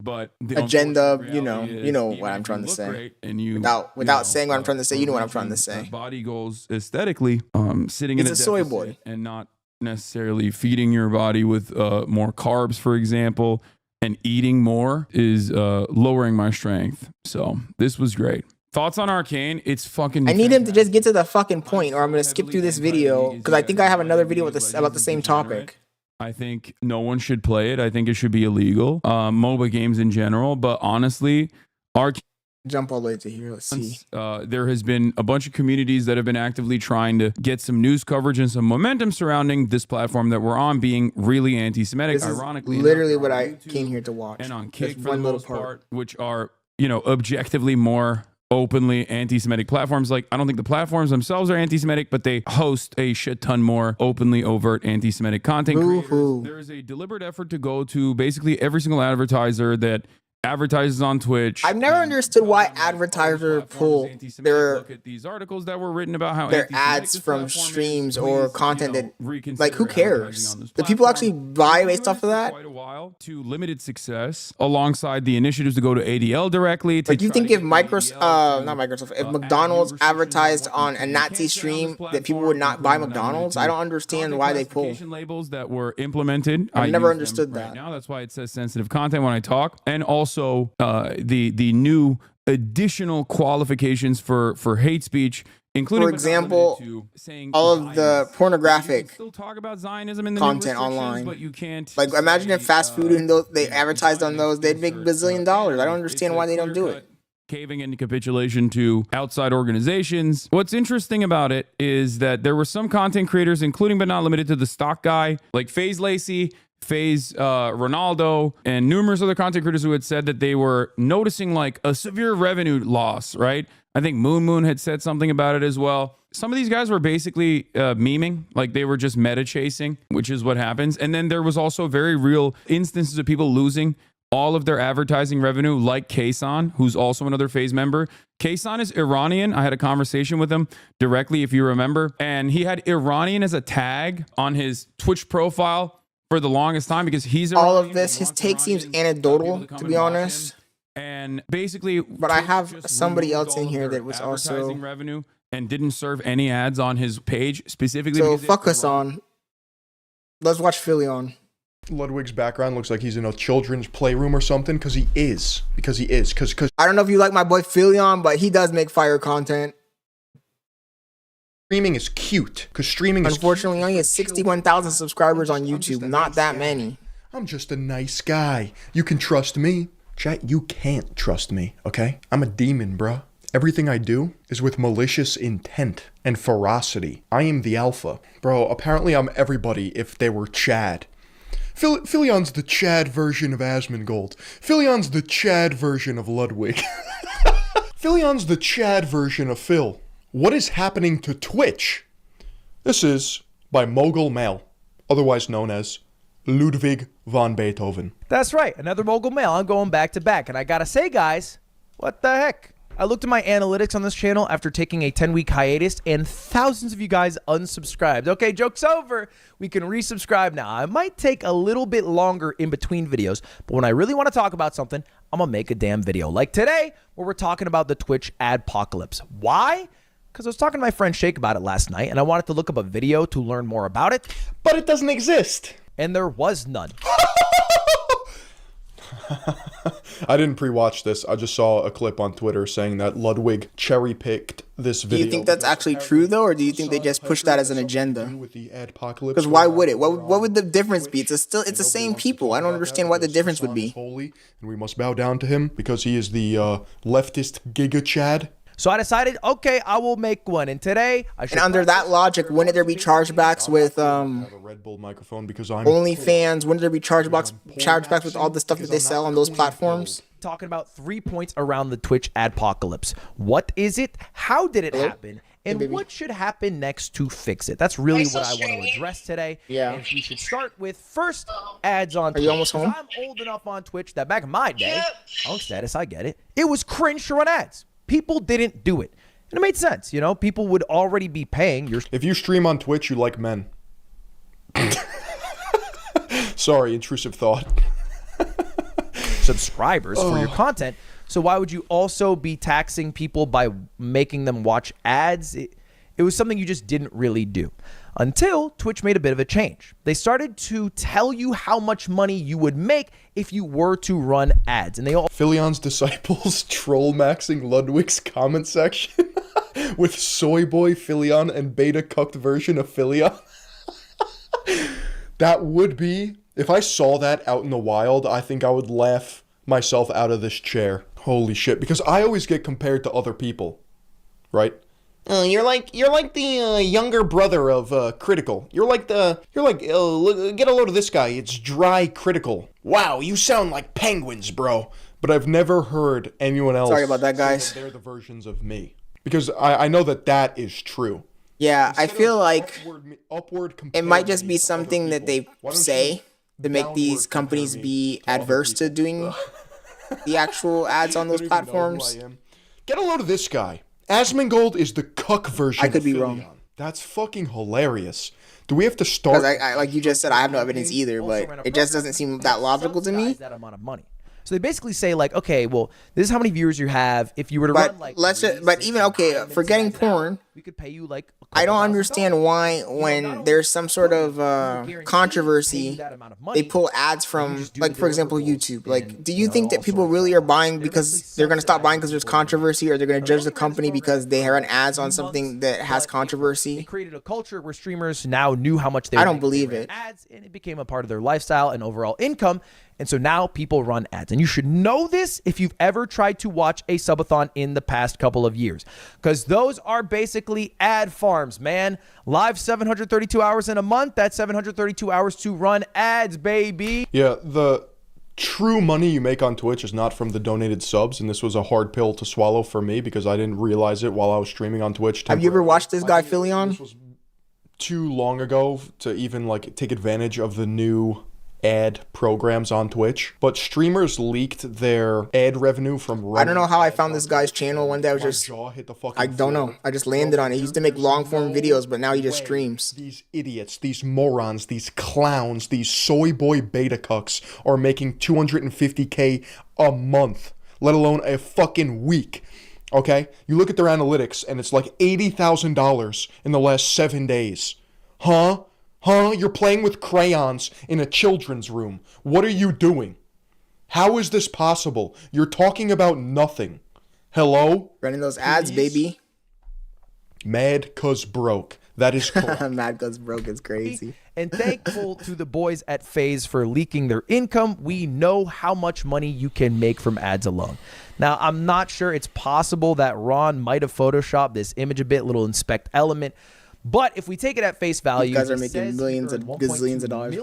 but agenda. You know what I'm trying to say. And you without saying what I'm trying to say, you know what I'm trying to say. Body goals aesthetically, sitting he's in a soy boy and not necessarily feeding your body with more carbs, for example, and eating more is lowering my strength. So this was great. Thoughts on Arcane? It's fucking. I need him to just get to the fucking point, or I'm gonna skip through this video because I think I have another video with about the same topic. I think no one should play it. I think it should be illegal. MOBA games in general, but honestly, Arcane. Jump all the way to here. Let's see. There has been a bunch of communities that have been actively trying to get some news coverage and some momentum surrounding this platform that we're on being really anti-Semitic. This ironically, is literally what I came here to watch. And on Kick for the most part, which are objectively more openly anti-Semitic platforms. Like, I don't think the platforms themselves are anti-Semitic, but they host a shit ton more openly overt anti-Semitic content creators. There is a deliberate effort to go to basically every single advertiser that advertises on Twitch. I've never understood why advertisers pull their look at these articles that were written about how their ads from streams or content that, like, who cares? Do people actually buy based off of that? Quite a while to limited success alongside the initiatives to go to ADL directly. Like, you think if if McDonald's advertised on a Nazi stream that people would not buy McDonald's? I don't understand why they pull labels that were implemented. I've never understood that. Right now, that's why it says sensitive content when I talk, and also the new additional qualifications for hate speech, including, for example, all of the pornographic still talk about Zionism in the content online. But you can't. Like, imagine if fast food and they advertised on those, they'd make $1 billion. I don't understand why they don't do it. Caving into capitulation to outside organizations. What's interesting about it is that there were some content creators, including but not limited to the stock guy, like FaZe Lacey, FaZe Ronaldo, and numerous other content creators who had said that they were noticing like a severe revenue loss, right? I think Moon had said something about it as well. Some of these guys were basically memeing, like they were just meta chasing, which is what happens. And then there was also very real instances of people losing all of their advertising revenue, like Kaysan, who's also another FaZe member. Kaysan is Iranian. I had a conversation with him directly, if you remember, and he had Iranian as a tag on his Twitch profile for the longest time because he's Iranian. All of this, his take seems anecdotal, to be honest. And basically, but I have somebody else in here that was also revenue and didn't serve any ads on his page specifically. So fuck us on. Let's watch Philion. Ludwig's background looks like he's in a children's playroom or something, because he is. Because I don't know if you like my boy Philion, but he does make fire content. Streaming is cute. Because streaming is unfortunately only has 61,000 subscribers on YouTube. Not that many. I'm just a nice guy. You can trust me. Chat, you can't trust me, okay? I'm a demon, bruh. Everything I do is with malicious intent and ferocity. I am the alpha. Bro, apparently I'm everybody if they were Chad. Philion's the Chad version of Asmongold. Philion's the Chad version of Ludwig. Philion's the Chad version of Phil. What is happening to Twitch? This is by Mogul Male, otherwise known as Ludwig von Beethoven. That's right, another Mogul Male. I'm going back to back. And I gotta say, guys, what the heck? I looked at my analytics on this channel after taking a 10-week hiatus, and thousands of you guys unsubscribed. Okay, joke's over. We can resubscribe now. I might take a little bit longer in between videos, but when I really want to talk about something, I'm going to make a damn video. Like today, where we're talking about the Twitch adpocalypse. Why? Because I was talking to my friend Shake about it last night, and I wanted to look up a video to learn more about it. But it doesn't exist. And there was none. I didn't pre-watch this. I just saw a clip on Twitter saying that Ludwig cherry-picked this video. Do you think that's actually true, though, or do you think they just pushed that as an agenda? Because why would it? What would the difference be? It's the same people. I don't understand what the difference would be. Holy, and we must bow down to him because he is the leftist Giga Chad. So I decided, okay, I will make one. And today, I should. And under that logic, wouldn't there be chargebacks with Red Bull microphone because I'm OnlyFans? Wouldn't there be chargebacks with all the stuff that they sell on those platforms? Talking about 3 points around the Twitch adpocalypse. What is it? How did it happen? And what should happen next to fix it? That's really what I want to address today. Yeah. And we should start with first ads on Twitch. Are you almost home? I'm old enough on Twitch that back in my day, own status, I get it. It was cringe to run ads. People didn't do it. And it made sense, you know? People would already be paying. If you stream on Twitch, you like men. Sorry, intrusive thought. Subscribers for your content. So why would you also be taxing people by making them watch ads? It was something you just didn't really do. Until Twitch made a bit of a change. They started to tell you how much money you would make if you were to run ads. And they all Philion's disciples troll maxing Ludwig's comment section with soy boy Philion and beta cucked version of Philion. That would be, if I saw that out in the wild, I think I would laugh myself out of this chair. Holy shit, because I always get compared to other people, right? You're like the younger brother of Critical. You're like get a load of this guy. It's dry Critical. Wow, you sound like penguins, bro. But I've never heard anyone else. Sorry about that, guys. They're the versions of me because I know that is true. Yeah, I feel like it might just be something that they say to make these companies be adverse to doing the actual ads on those platforms. Get a load of this guy. Asmongold is the cuck version. I could be wrong. That's fucking hilarious. Do we have to start? Because I like you just said, I have no evidence either, but it just doesn't seem that logical to me. That amount of money. So they basically say like, okay, well, this is how many viewers you have. If you were to run like, but even okay, forgetting porn, we could pay you like. I don't understand why when there's some sort of controversy, they pull ads from, like, for example, YouTube. Like, do you think that people really are buying because they're going to stop buying because there's controversy, or they're going to judge the company because they run ads on something that has controversy? They created a culture where streamers now knew how much they were I don't believe it. Ads, and it became a part of their lifestyle and overall income. And so now people run ads. And you should know this if you've ever tried to watch a subathon in the past couple of years, because those are basically ad farms, man. Live 732 hours in a month. That's 732 hours to run ads, baby. Yeah, the true money you make on Twitch is not from the donated subs, and this was a hard pill to swallow for me because I didn't realize it while I was streaming on Twitch. Have you ever watched this guy Philion? This was too long ago to even like take advantage of the new ad programs on Twitch, but streamers leaked their ad revenue from I don't know how I found this guy's channel. One day I was just, I don't know. I just landed on it. He used to make long form videos, but now he just streams. These idiots, these morons, these clowns, these soy boy beta cucks are making 250K a month, let alone a fucking week. Okay? You look at their analytics and it's like $80,000 in the last 7 days. Huh? You're playing with crayons in a children's room. What are you doing? How is this possible? You're talking about nothing. Hello? Running those ads, baby. Mad cause broke. That is correct. Mad cause broke is crazy. And thankful to the boys at FaZe for leaking their income. We know how much money you can make from ads alone. Now, I'm not sure. It's possible that Ron might have photoshopped this image a bit, little inspect element. But if we take it at face value, you guys are making millions and gazillions of dollars.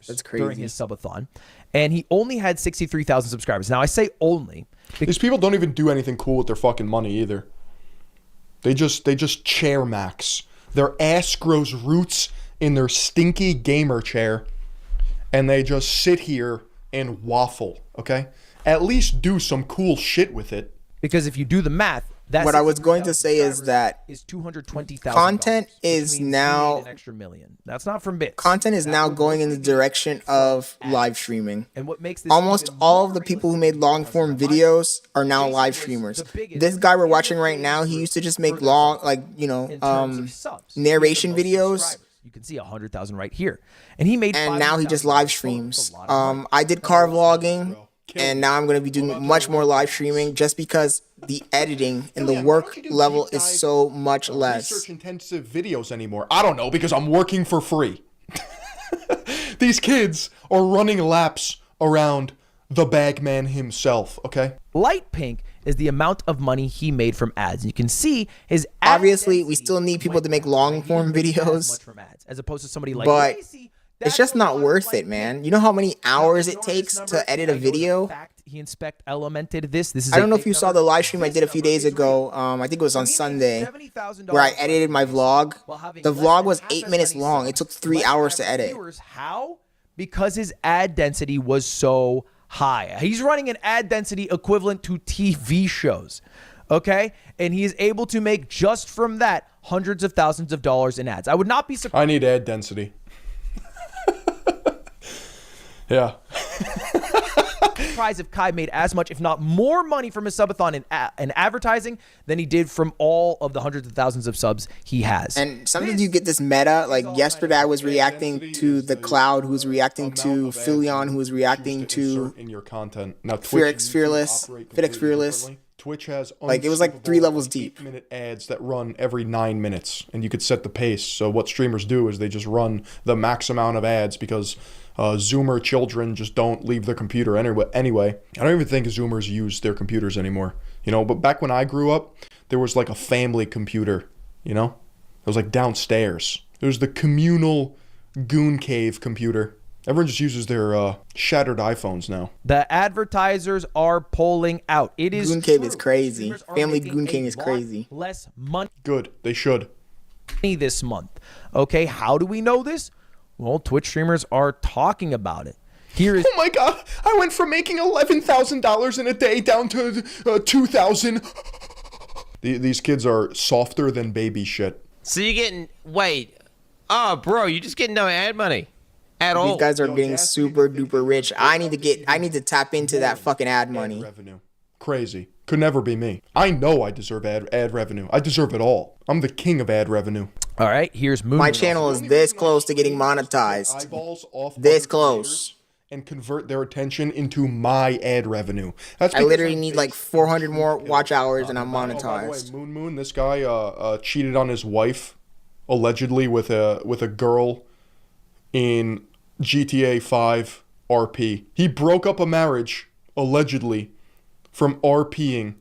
That's crazy. During his subathon, and he only had 63,000 subscribers. Now I say only. These people don't even do anything cool with their fucking money either. They just chair max. Their ass grows roots in their stinky gamer chair, and they just sit here and waffle. Okay, at least do some cool shit with it. Because if you do the math. What I was going to say is that is $220,000. Content is now an extra million. That's not from bits. Content is now going in the direction of live streaming. And what makes this almost all of the people who made long form videos are now live streamers. This guy we're watching right now, he used to just make long, like, you know, narration videos. You can see 100,000 right here, and he made. And now he just live streams. I did car vlogging. And now I'm going to be doing much more live streaming just because the editing and the work level is so much less. Research intensive videos anymore. I don't know, because I'm working for free. These kids are running laps around the bagman himself, okay? Light pink is the amount of money he made from ads. You can see his obviously we still need people to make long form videos from ads, as opposed to somebody like but it's just not worth it, man. You know how many hours it takes to edit a video? He inspect elemented this. This is I don't know if you saw the live stream I did a few days ago. I think it was on Sunday, where I edited my vlog. The vlog was 8 minutes long. It took 3 hours to edit. How? Because his ad density was so high. He's running an ad density equivalent to TV shows. Okay? And he is able to make just from that hundreds of thousands of dollars in ads. I would not be surprised. I need ad density. Yeah. Surprised if Kai made as much, if not more money from his subathon in advertising than he did from all of the hundreds of thousands of subs he has. And sometimes you get this meta, like yesterday I was reacting to The Cloud, who was reacting to Philion, who was reacting to in your content. Now FedEx Fearless. Twitch has like it was like 3 levels deep. 8-minute ads that run every 9 minutes, and you could set the pace. So what streamers do is they just run the max amount of ads because Zoomer children just don't leave their computer anyway. I don't even think Zoomers use their computers anymore, you know. But back when I grew up, there was like a family computer, you know. It was like downstairs. It was the communal goon cave computer. Everyone just uses their shattered iPhones now. The advertisers are pulling out. It is Goon Cave is crazy. Family Goon King is crazy. Less money. Good. They should. This month. Okay, how do we know this? Well, Twitch streamers are talking about it. Here is. Oh my God! I went from making $11,000 in a day down to $2,000. These kids are softer than baby shit. So you're getting bro, you just getting no ad money at all. These guys are getting super duper rich. I need to tap into that fucking ad money. Revenue. Crazy. Could never be me. I know I deserve ad revenue. I deserve it all. I'm the king of ad revenue. All right, here's Moon. My channel is this close to getting monetized. Eyeballs off this close. And convert their attention into my ad revenue. That's I literally need like 400 more watch hours and I'm monetized. By the way, Moon, this guy cheated on his wife, allegedly with a girl in GTA 5 RP. He broke up a marriage, allegedly, from RPing.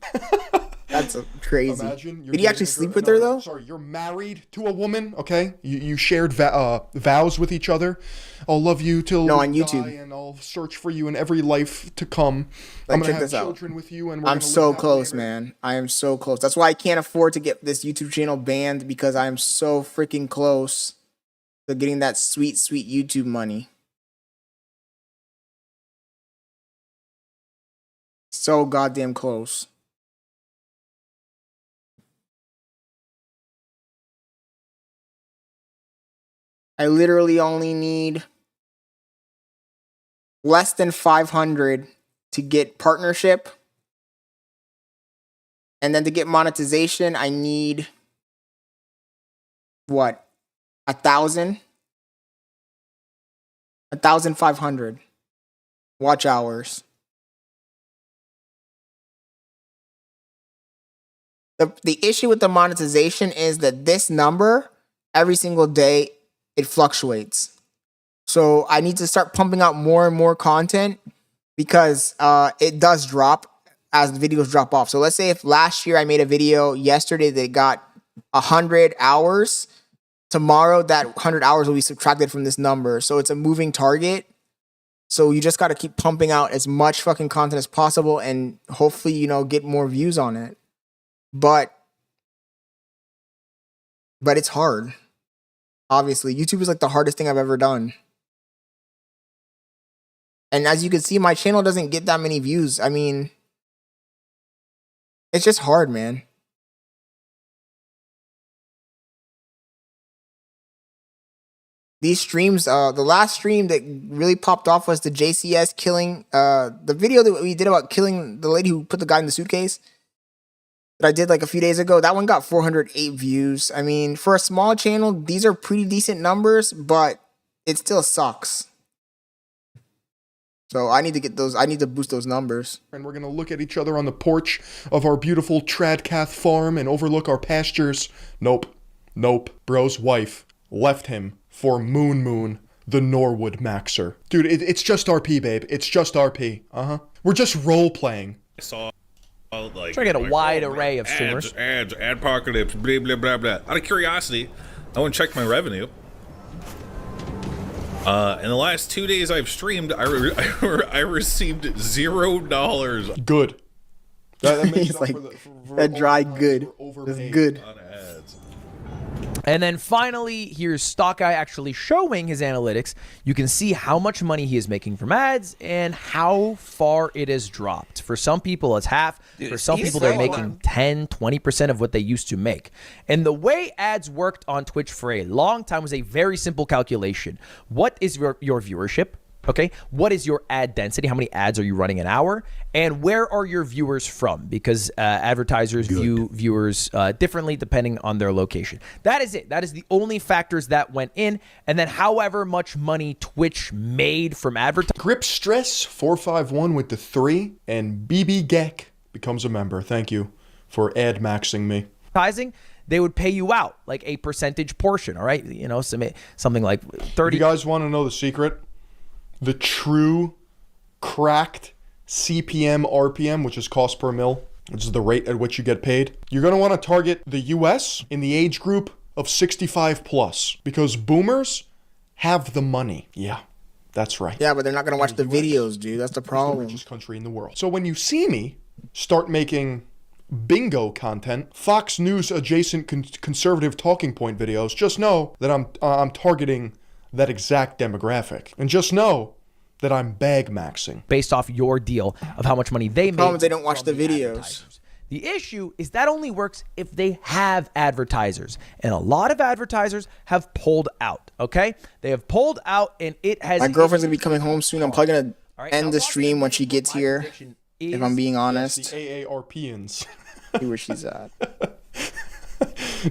That's crazy. Imagine Did he actually sleep with her though? Sorry, you're married to a woman, okay? You shared vows with each other. I'll love you till on we YouTube. die, and I'll search for you in every life to come. Like, I'm gonna check have this out. children with you, and we're I'm gonna so live close, happily ever- man. I am so close. That's why I can't afford to get this YouTube channel banned, because I am so freaking close to getting that sweet, sweet YouTube money. So goddamn close. I literally only need less than 500 to get partnership. And then to get monetization, I need what? 1,000? 1,500 watch hours. The issue with the monetization is that this number, every single day, it fluctuates. So I need to start pumping out more and more content, because it does drop as the videos drop off. So let's say if last year I made a video yesterday that got 100 hours, tomorrow that 100 hours will be subtracted from this number. So it's a moving target. So you just got to keep pumping out as much fucking content as possible, and hopefully, get more views on it. But it's hard. Obviously, YouTube is like the hardest thing I've ever done. And as you can see, my channel doesn't get that many views. I mean, it's just hard, man. These streams, the last stream that really popped off was the JCS killing, the video that we did about killing the lady who put the guy in the suitcase that I did like a few days ago. That one got 408 views. I mean, for a small channel, these are pretty decent numbers, but it still sucks. So I need to get those. I need to boost those numbers. And we're going to look at each other on the porch of our beautiful Tradcath farm and overlook our pastures. Nope. Bro's wife left him for Moon, the Norwood Maxer. Dude, it's just RP, babe. It's just RP. We're just role-playing. I saw, like... Try to get a wide array of streamers. Ads, apocalypse, blah, blah, blah, blah. Out of curiosity, I went and checked my revenue. In the last 2 days I've streamed, I received $0. Good. That makes It's like that dry good. That's good. And then finally, here's Stock Guy actually showing his analytics. You can see how much money he is making from ads and how far it has dropped. For some people, it's half. For some people, they're making 10, 20% of what they used to make. And the way ads worked on Twitch for a long time was a very simple calculation. What is your viewership? Okay, what is your ad density? How many ads are you running an hour? And where are your viewers from? Because advertisers view viewers differently depending on their location. That is it. That is the only factors that went in. And then however much money Twitch made from advertising. Grip Stress 451 with the 3, and BB Geck becomes a member. Thank you for ad maxing me. They would pay you out like a percentage portion, all right? You know, something like 30. You guys want to know the secret? The true cracked CPM RPM, which is cost per mil, which is the rate at which you get paid. You're going to want to target the US in the age group of 65 plus, because boomers have the money. Yeah, that's right. Yeah, but they're not going to watch the videos, dude. That's the problem. It's the richest country in the world. So when you see me start making bingo content, Fox News adjacent conservative talking point videos, just know that I'm targeting that exact demographic. And just know that I'm bag maxing. Based off your deal of how much money they make. Problem is they don't watch the videos. The issue is that only works if they have advertisers. And a lot of advertisers have pulled out, okay? They have pulled out, and it has... My girlfriend's going to be coming home soon. I'm probably going to end the stream when she gets here, if I'm being honest. The AARPians. See where she's at.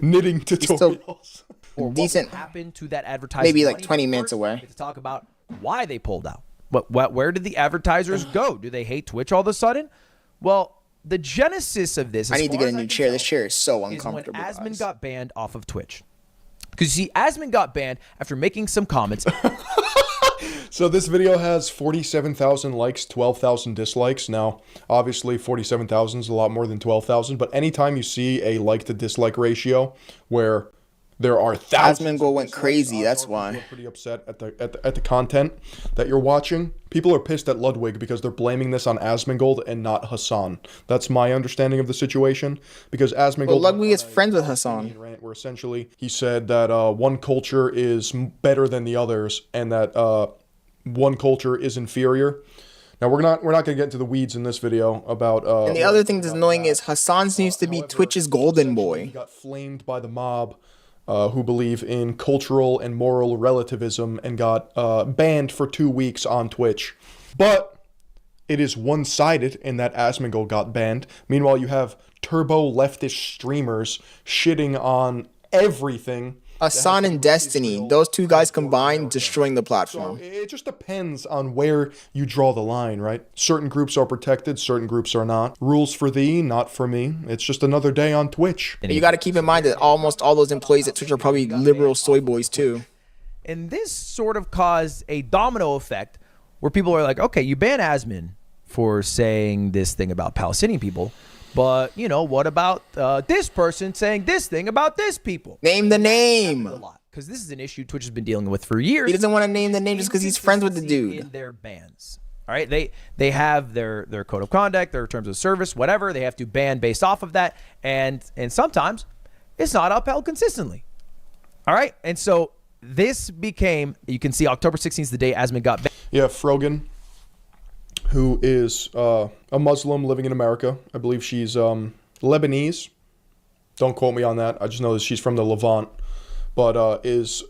Knitting tutorials. Or decent. What happened to that advertising? Maybe like 20 minutes away. To talk about why they pulled out. Where did the advertisers go? Do they hate Twitch all of a sudden? Well, the genesis of this. I need to get a new chair. This chair is so uncomfortable. Is when Asmon got banned off of Twitch. Because you see, Asmon got banned after making some comments. So this video has 47,000 likes, 12,000 dislikes. Now, obviously 47,000 is a lot more than 12,000, but anytime you see a like to dislike ratio where there are thousands, Asmongold went crazy. That's why. People are pretty upset at the content that you're watching. People are pissed at Ludwig because they're blaming this on Asmongold and not Hassan. That's my understanding of the situation, because Asmongold. Well, Ludwig is friends with Hassan. Where essentially he said that one culture is better than the others, and that one culture is inferior. Now we're not gonna get into the weeds in this video about. And the other thing that's annoying is Hassan seems to be Twitch's golden boy. He got flamed by the mob, who believe in cultural and moral relativism, and got banned for 2 weeks on Twitch. But it is one-sided in that Asmongold got banned. Meanwhile, you have turbo leftist streamers shitting on everything. Hassan and Destiny, those two guys combined, destroying the platform. So it just depends on where you draw the line, right? Certain groups are protected, certain groups are not. Rules for thee, not for me. It's just another day on Twitch. And you got to keep in mind that almost all those employees at Twitch are probably liberal soy boys too. And this sort of caused a domino effect where people are like, okay, you ban Asmin for saying this thing about Palestinian people, but, you know, what about this person saying this thing about this people? Name the name. Because this is an issue Twitch has been dealing with for years. He doesn't want to name the name just because he's friends with the dude. In their bans. All right, they have their code of conduct, their terms of service, whatever. They have to ban based off of that, and sometimes it's not upheld consistently. All right, and so this became, you can see October 16th is the day Asmin got banned. Yeah, Frogan, who is a Muslim living in America. I believe she's Lebanese. Don't quote me on that. I just know that she's from the Levant, but is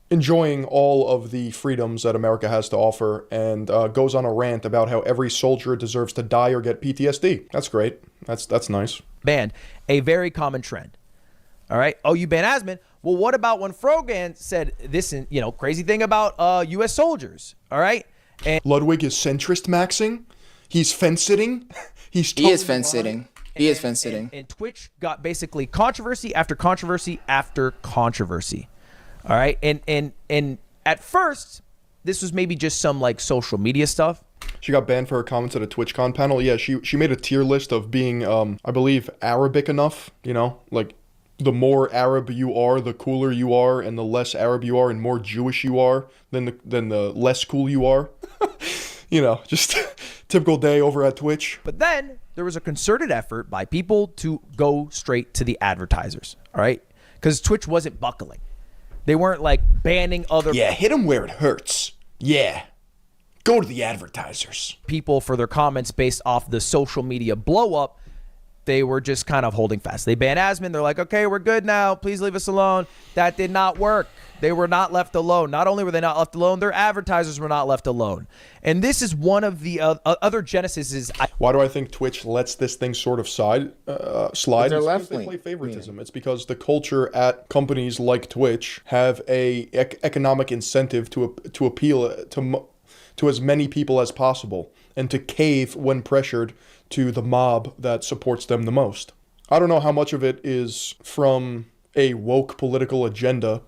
enjoying all of the freedoms that America has to offer, and goes on a rant about how every soldier deserves to die or get PTSD. That's great. That's nice. Banned, a very common trend. All right. Oh, you ban Asmin. Well, what about when Frogan said this, you know, crazy thing about U.S. soldiers? All right. And Ludwig is centrist maxing. He's fence-sitting. He is fence-sitting. He is fence-sitting. And Twitch got basically controversy after controversy after controversy. All right. And at first, this was maybe just some like social media stuff. She got banned for her comments at a TwitchCon panel. Yeah, she made a tier list of being, I believe, Arabic enough. You know, like the more Arab you are, the cooler you are, and the less Arab you are and more Jewish you are, then the less cool you are. You know, just typical day over at Twitch. But then there was a concerted effort by people to go straight to the advertisers, all right? Because Twitch wasn't buckling. They weren't like banning other... Yeah, hit them where it hurts. Yeah. Go to the advertisers. People for their comments based off the social media blow up. They were just kind of holding fast. They banned Asmin. They're like, okay, we're good now. Please leave us alone. That did not work. They were not left alone. Not only were they not left alone, their advertisers were not left alone. And this is one of the other genesis. Why do I think Twitch lets this thing sort of slide? They're left they play favoritism. Yeah. It's because the culture at companies like Twitch have a economic incentive to appeal to as many people as possible, and to cave when pressured to the mob that supports them the most. I don't know how much of it is from a woke political agenda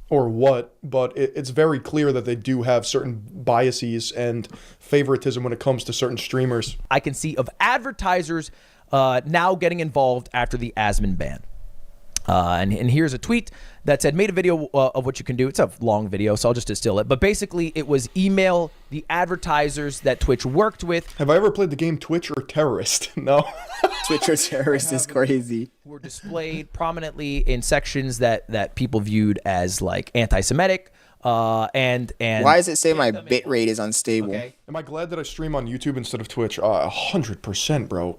or what, but it's very clear that they do have certain biases and favoritism when it comes to certain streamers. I can see of advertisers now getting involved after the Asmin ban. And here's a tweet that said, made a video of what you can do. It's a long video, so I'll just distill it. But basically, it was email the advertisers that Twitch worked with. Have I ever played the game Twitch or Terrorist? No. Twitch or Terrorist is crazy. Were displayed prominently in sections that people viewed as like anti-Semitic. And why does it say my bitrate is unstable? Okay. Am I glad that I stream on YouTube instead of Twitch? 100%, bro.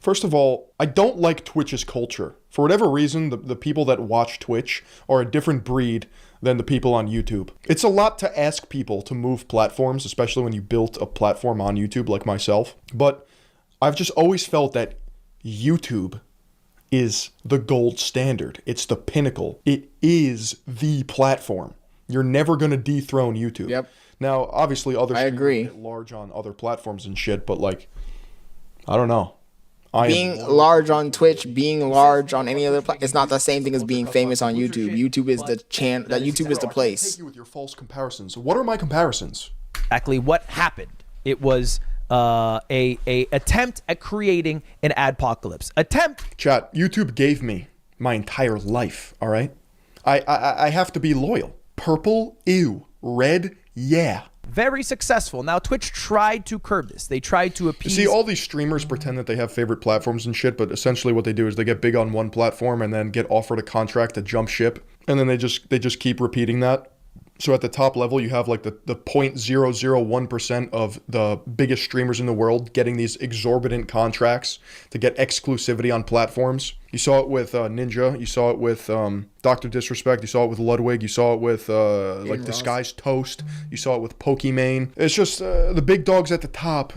First of all, I don't like Twitch's culture. For whatever reason, the people that watch Twitch are a different breed than the people on YouTube. It's a lot to ask people to move platforms, especially when you built a platform on YouTube like myself. But I've just always felt that YouTube is the gold standard. It's the pinnacle. It is the platform. You're never going to dethrone YouTube. Yep. Now, obviously, other I agree. Get large on other platforms and shit, but like, I don't know. Being large on Twitch, being large on any other it's not the same thing as being famous on YouTube. YouTube is the YouTube is the place. Take you with your false comparisons. What are my comparisons? Exactly what happened. It was a attempt at creating an adpocalypse. Chat, YouTube gave me my entire life, all right? I have to be loyal. Purple, ew. Red, yeah. Very successful. Now, Twitch tried to curb this. They tried to appease... You see, all these streamers pretend that they have favorite platforms and shit, but essentially what they do is they get big on one platform and then get offered a contract to jump ship, and then they just keep repeating that. So at the top level, you have like the 0.001% of the biggest streamers in the world getting these exorbitant contracts to get exclusivity on platforms. You saw it with Ninja. You saw it with Dr. Disrespect. You saw it with Ludwig. You saw it with like Disguised Toast. You saw it with Pokimane. It's just the big dogs at the top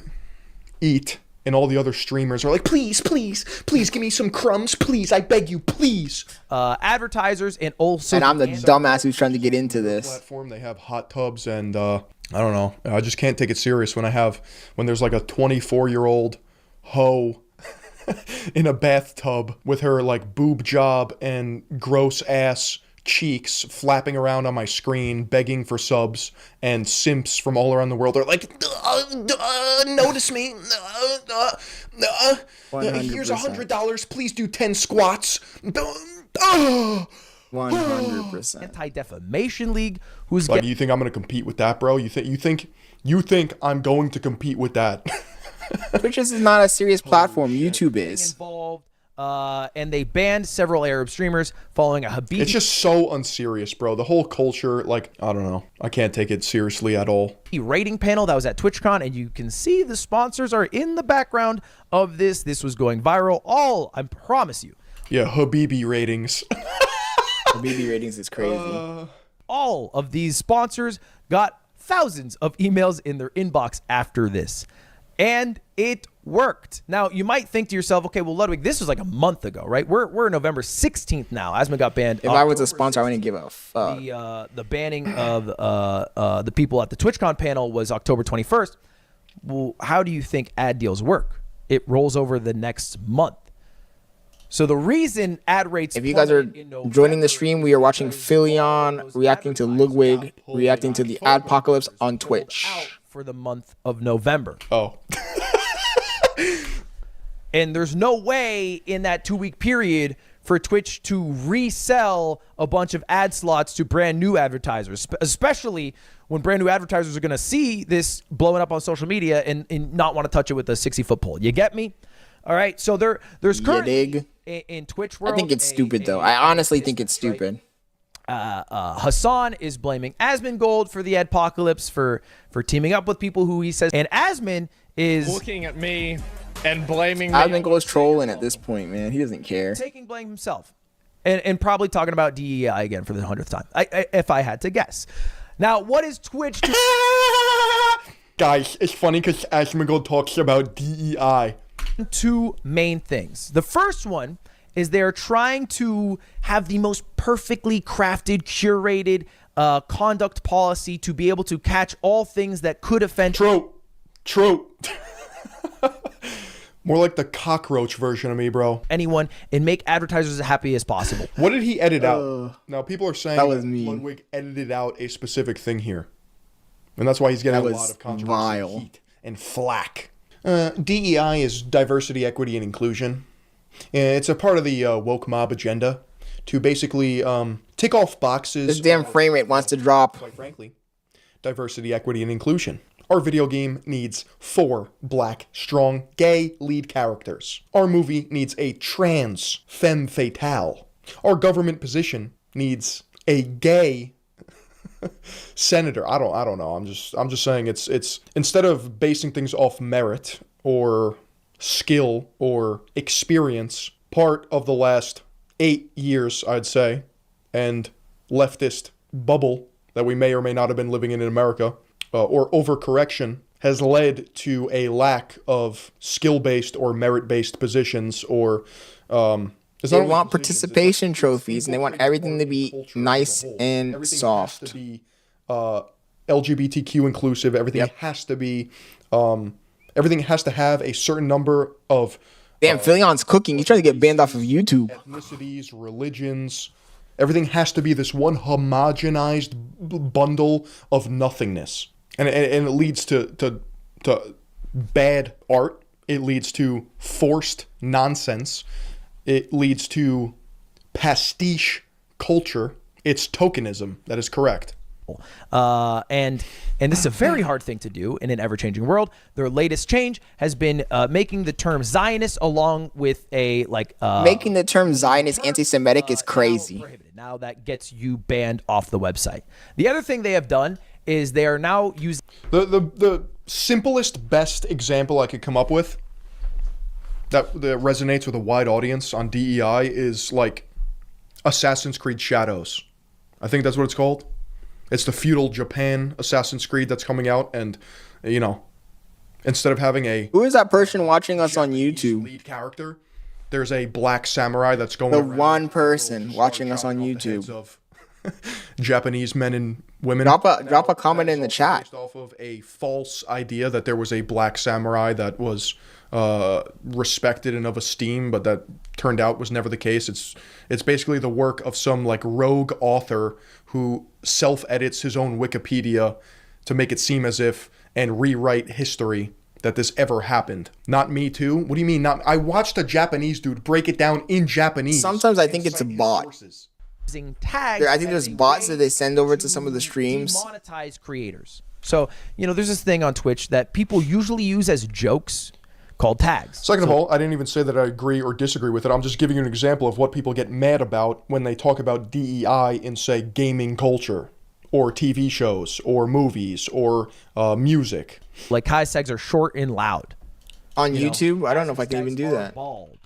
eat. And all the other streamers are like, please, please, please give me some crumbs. Please, I beg you, please. Advertisers and also... And I'm the dumbass who's trying to get into this. Platform, they have hot tubs and I don't know. I just can't take it serious when there's like a 24-year-old hoe in a bathtub with her like boob job and gross ass cheeks flapping around on my screen begging for subs, and simps from all around the world are like, notice me, here's $100, please do 10 squats. 100%. Anti-Defamation League, who's like, you think I'm gonna compete with that, bro? You think I'm going to compete with that? Twitch is not a serious platform. YouTube is. Involved. And they banned several Arab streamers following a Habibi. It's just so unserious, bro. The whole culture, like, I don't know. I can't take it seriously at all. Rating panel that was at TwitchCon, and you can see the sponsors are in the background of this. This was going viral. I promise you. Yeah, Habibi ratings. Habibi ratings is crazy. All of these sponsors got thousands of emails in their inbox after this. And it worked. Now, you might think to yourself, okay, well, Ludwig, this was like a month ago, right? We're November 16th now. Asma got banned. If I was a sponsor, I wouldn't give a fuck. The banning of the people at the TwitchCon panel was October 21st. Well, how do you think ad deals work? It rolls over the next month. So the reason ad rates... If you guys are joining the stream, we are watching Philion reacting to Ludwig, reacting to the Adpocalypse on Twitch. For the month of November. Oh. And there's no way in that 2-week period for Twitch to resell a bunch of ad slots to brand new advertisers, especially when brand new advertisers are going to see this blowing up on social media and not want to touch it with a 60-foot pole. You get me? All right. So there's currently in Twitch world. I think it's stupid though. I honestly think it's stupid. Hassan is blaming Asmongold for the adpocalypse for teaming up with people who he says, and Asmon is looking at me and blaming me. Asmongold's trolling at this point, man. He doesn't care. Taking blame himself, and probably talking about DEI again for the 100th time. If I had to guess. Now, what is Twitch? Guys, it's funny because Asmongold talks about DEI. Two main things. The first one is they're trying to have the most perfectly crafted, curated conduct policy to be able to catch all things that could offend. True. More like the cockroach version of me, bro. Anyone, and make advertisers as happy as possible. What did he edit out? Now, people are saying that was me. Ludwig edited out a specific thing here. And that's why he's getting a lot of controversy, heat, and flack. DEI is diversity, equity, and inclusion. It's a part of the woke mob agenda to basically tick off boxes. This damn frame rate wants to drop. Quite frankly, diversity, equity, and inclusion. Our video game needs 4 black, strong, gay lead characters. Our movie needs a trans femme fatale. Our government position needs a gay senator. I don't know. I'm just saying it's instead of basing things off merit or skill or experience, part of the last 8 years, I'd say, and leftist bubble that we may or may not have been living in America, or overcorrection, has led to a lack of skill-based or merit-based positions, or they want participation trophies, and they want everything to be nice and soft. Has to be LGBTQ inclusive. Everything has to be everything has to have a certain number of Damn, Philion's cooking. He's trying to get banned off of YouTube. Ethnicities, religions, everything has to be this one homogenized bundle of nothingness. And it leads to bad art. It leads to forced nonsense. It leads to pastiche culture. It's tokenism. That is correct. And this is a very hard thing to do in an ever-changing world. Their latest change has been making the term Zionist along with a making the term Zionist anti-Semitic is crazy. Now that gets you banned off the website. The other thing they have done is they are now using the simplest, best example I could come up with that resonates with a wide audience on DEI is like Assassin's Creed Shadows. I think that's what it's called. It's the feudal Japan Assassin's Creed that's coming out, and you know, instead of having a who is that person watching us on YouTube? Lead character, there's a black samurai that's going. The one person watching us on YouTube. Of Japanese men and women. Drop a comment in the chat. Based off of a false idea that there was a black samurai that was respected and of esteem, but that turned out was never the case. It's basically the work of some like rogue author who self-edits his own Wikipedia to make it seem as if and rewrite history that this ever happened. Not me too. What do you mean? Not I watched a Japanese dude break it down in Japanese. Sometimes I think it's a bot. Tags. I think there's bots that they send over to some of the streams. Monetize creators. So, you know, there's this thing on Twitch that people usually use as jokes called tags. Second of all, I didn't even say that I agree or disagree with it. I'm just giving you an example of what people get mad about when they talk about DEI in, say, gaming culture or TV shows or movies or music. Like hashtags are short and loud. On YouTube? I don't know if I can even do that. Bald.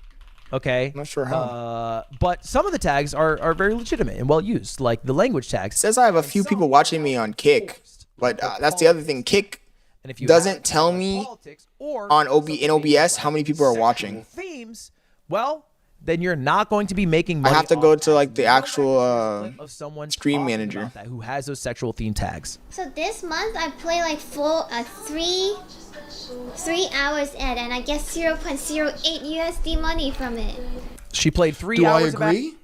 Okay. I'm not sure how. But some of the tags are very legitimate and well used, like the language tags. It says I have a few people watching me on Kick, but that's the other thing. Kick doesn't tell me on in OBS how many people are watching. Themes, well, then you're not going to be making money. I have to go to like the actual stream manager who has those sexual theme tags. So this month I play like 3 hours and I get 0.08 USD money from it. She played 3 Do hours. I agree?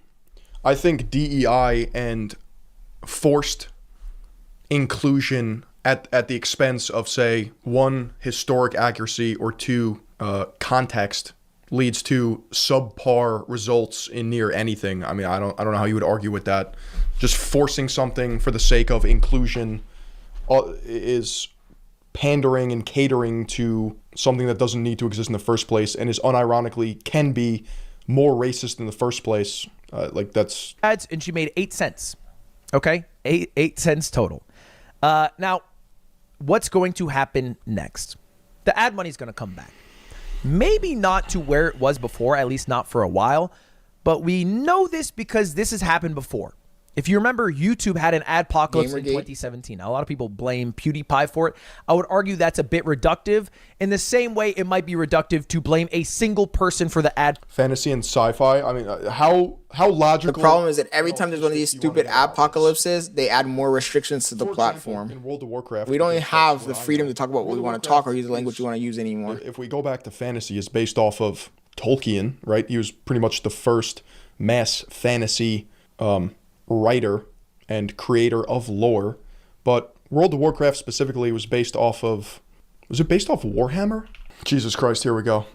I think DEI and forced inclusion at the expense of, say, one, historic accuracy, or two, context, leads to subpar results in near anything. I mean, I don't know how you would argue with that. Just forcing something for the sake of inclusion is pandering and catering to something that doesn't need to exist in the first place, and is unironically can be more racist in the first place. Like that's ads, and she made 8 cents. Okay, 8 cents total. Now, what's going to happen next? The ad money is going to come back. Maybe not to where it was before, at least not for a while, but we know this because this has happened before. If you remember, YouTube had an adpocalypse in 2017. Now, a lot of people blame PewDiePie for it. I would argue that's a bit reductive. In the same way, it might be reductive to blame a single person for the ad. Fantasy and sci-fi. I mean, how logical. The problem is that every time there's one of these stupid apocalypses, they add more restrictions to the platform. In World of Warcraft, we don't even have the freedom to talk about what we want to talk or use the language we want to use anymore. If we go back to fantasy, it's based off of Tolkien, right? He was pretty much the first mass fantasy writer and creator of lore, but World of Warcraft specifically was based off of, was it based off Warhammer? Jesus Christ, here we go.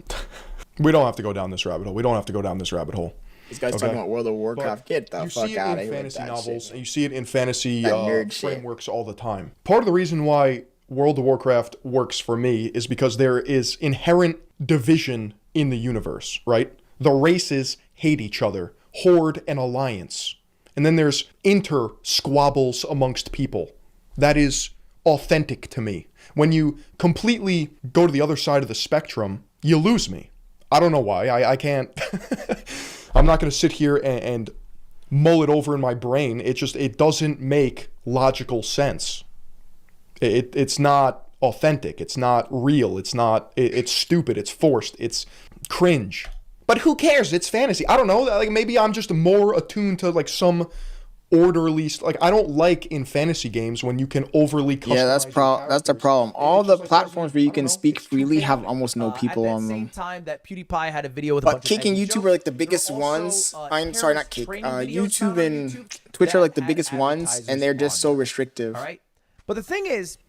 We don't have to go down this rabbit hole. This guy's talking about World of Warcraft. Get the fuck out of here. You see it in fantasy novels, and you see it in fantasy frameworks all the time. Part of the reason why World of Warcraft works for me is because there is inherent division in the universe, right? The races hate each other, horde and alliance. And then there's inter-squabbles amongst people. That is authentic to me. When you completely go to the other side of the spectrum, you lose me. I don't know why. I can't. I'm not going to sit here and mull it over in my brain. It doesn't make logical sense. It's not authentic. It's not real. It's stupid. It's forced. It's cringe. But who cares? It's fantasy. I don't know. Like maybe I'm just more attuned to like some orderly. Like, I don't like in fantasy games when you can overly customize. Yeah, that's the problem. All the platforms where you can speak freely have almost no people on them. Time that PewDiePie had a video with a But bunch Kick of and YouTube are like the biggest ones. I'm sorry, not Kick. YouTube and Twitch are like the biggest ones, and they're just so restrictive. All right. But the thing is,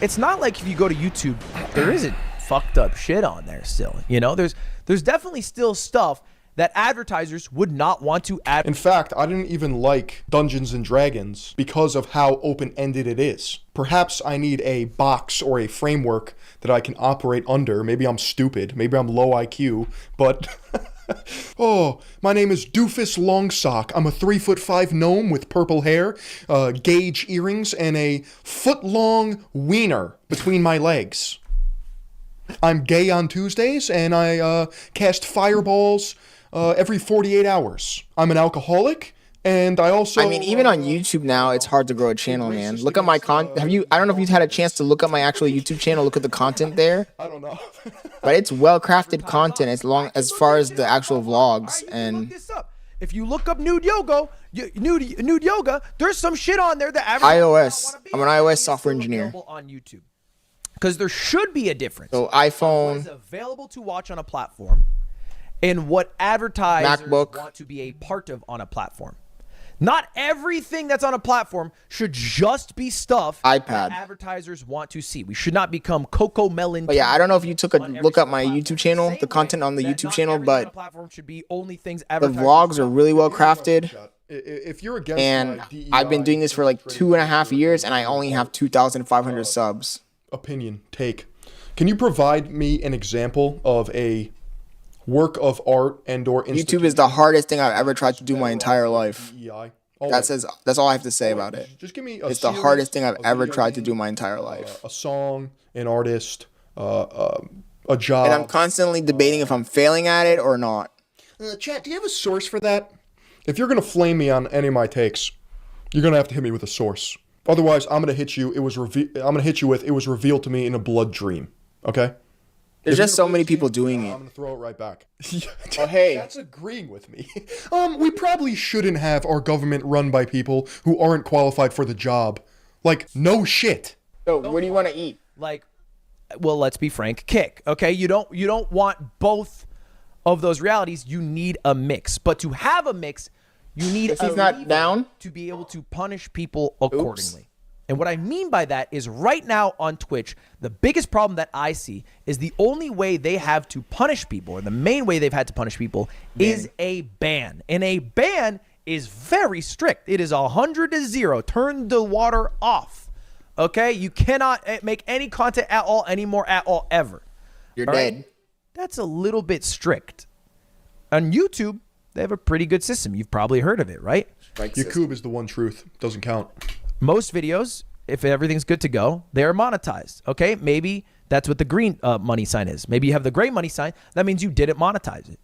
it's not like if you go to YouTube, there isn't fucked up shit on there still. You know, there's definitely still stuff that advertisers would not want to add. In fact, I didn't even like Dungeons and Dragons because of how open-ended it is. Perhaps I need a box or a framework that I can operate under. Maybe I'm stupid. Maybe I'm low IQ, but oh, my name is Doofus Longsock. I'm a 3'5" gnome with purple hair, gauge earrings, and a foot-long wiener between my legs. I'm gay on Tuesdays, and I cast fireballs every 48 hours. I'm an alcoholic, and I also... I mean, even on YouTube now, it's hard to grow a channel, man. Look at my content. I don't know if you've had a chance to look at my actual YouTube channel, look at the content there. I don't know. But it's well-crafted content as far as the actual vlogs. And if you look up nude yoga, there's some shit on there that iOS. I'm an iOS software engineer. On YouTube. Because there should be a difference. So iPhone. What is available to watch on a platform and what advertisers want to be a part of on a platform. Not everything that's on a platform should just be stuff that advertisers want to see. We should not become Coco Melon. But yeah, I don't know if you took a look at my YouTube channel, the content on the YouTube channel, but platform should be only things the vlogs are really well crafted. If you're against and I've been doing this for like 2.5 years, and I only have 2,500 subs. Opinion, take. Can you provide me an example of a work of art and or YouTube is the hardest thing I've ever tried to do my entire life. That's all I have to say about it. Just give me it's the hardest thing I've ever tried to do my entire life. A song, an artist, a job. And I'm constantly debating if I'm failing at it or not. Chat, do you have a source for that? If you're gonna flame me on any of my takes, you're gonna have to hit me with a source. Otherwise, I'm gonna hit you. I'm gonna hit you with. It was revealed to me in a blood dream. Okay. There's just so many people doing it. I'm gonna throw it right back. Oh hey, that's agreeing with me. We probably shouldn't have our government run by people who aren't qualified for the job. Like, no shit. So, what do you want to eat? Like, well, let's be frank. Kick. Okay, you don't want both of those realities. You need a mix. But to have a mix, you need if he's not down to be able to punish people accordingly. And what I mean by that is right now on Twitch, the biggest problem that I see is the only way they have to punish people, or the main way they've had to punish people, is a ban. And a ban is very strict. It is 100 to 0. Turn the water off. Okay? You cannot make any content at all anymore at all ever. You're dead. Right? That's a little bit strict. On YouTube, they have a pretty good system. You've probably heard of it, right? YouTube is the one truth. Doesn't count. Most videos, if everything's good to go, they are monetized. Okay, maybe that's what the green money sign is. Maybe you have the gray money sign. That means you didn't monetize it.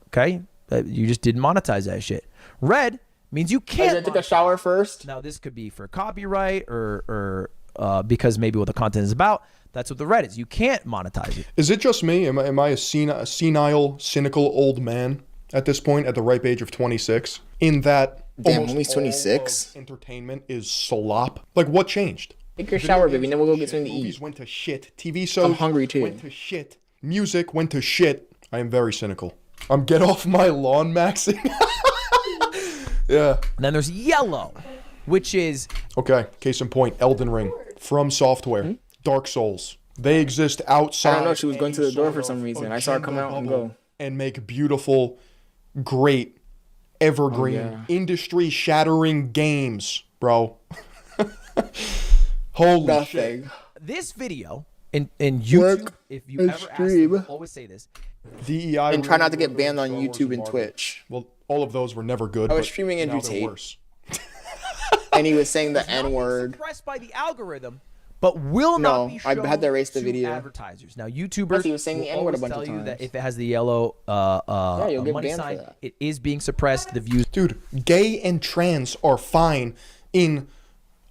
Okay, you just didn't monetize that shit. Red means you can't. I take a shower first. Now this could be for copyright or because maybe what the content is about. That's what the red is. You can't monetize it. Is it just me? Am I a senile, cynical old man at this point, at the ripe age of 26? In that. Damn, when he's 26. Entertainment is slop. Like, what changed? Take your shower, baby. Then we'll go get something to eat. Movies went to shit. TV shows I'm hungry too. Went to shit. Music went to shit. I am very cynical. I'm get off my lawn maxing. Yeah. And then there's yellow, which is... Okay, case in point, Elden Ring. From Software. Dark Souls. They exist outside... I don't know, she was going to the door for some reason. I saw her come out and go. And make beautiful, great, evergreen, industry-shattering games, bro. Holy shit. This video in YouTube, if you ever ask them, I always say this. DEI and try not to get banned on YouTube and Twitch. Well, all of those were never good. I was streaming Andrew Tate. Worse. And he was saying the N-word. Suppressed by the algorithm, but will not be shown I had to erase the video. Advertisers. Now, YouTubers he was saying the N-word a bunch of times. Tell you that if it has the yellow you'll get money banned sign, for that. it is being suppressed. The views. Dude, gay and trans are fine in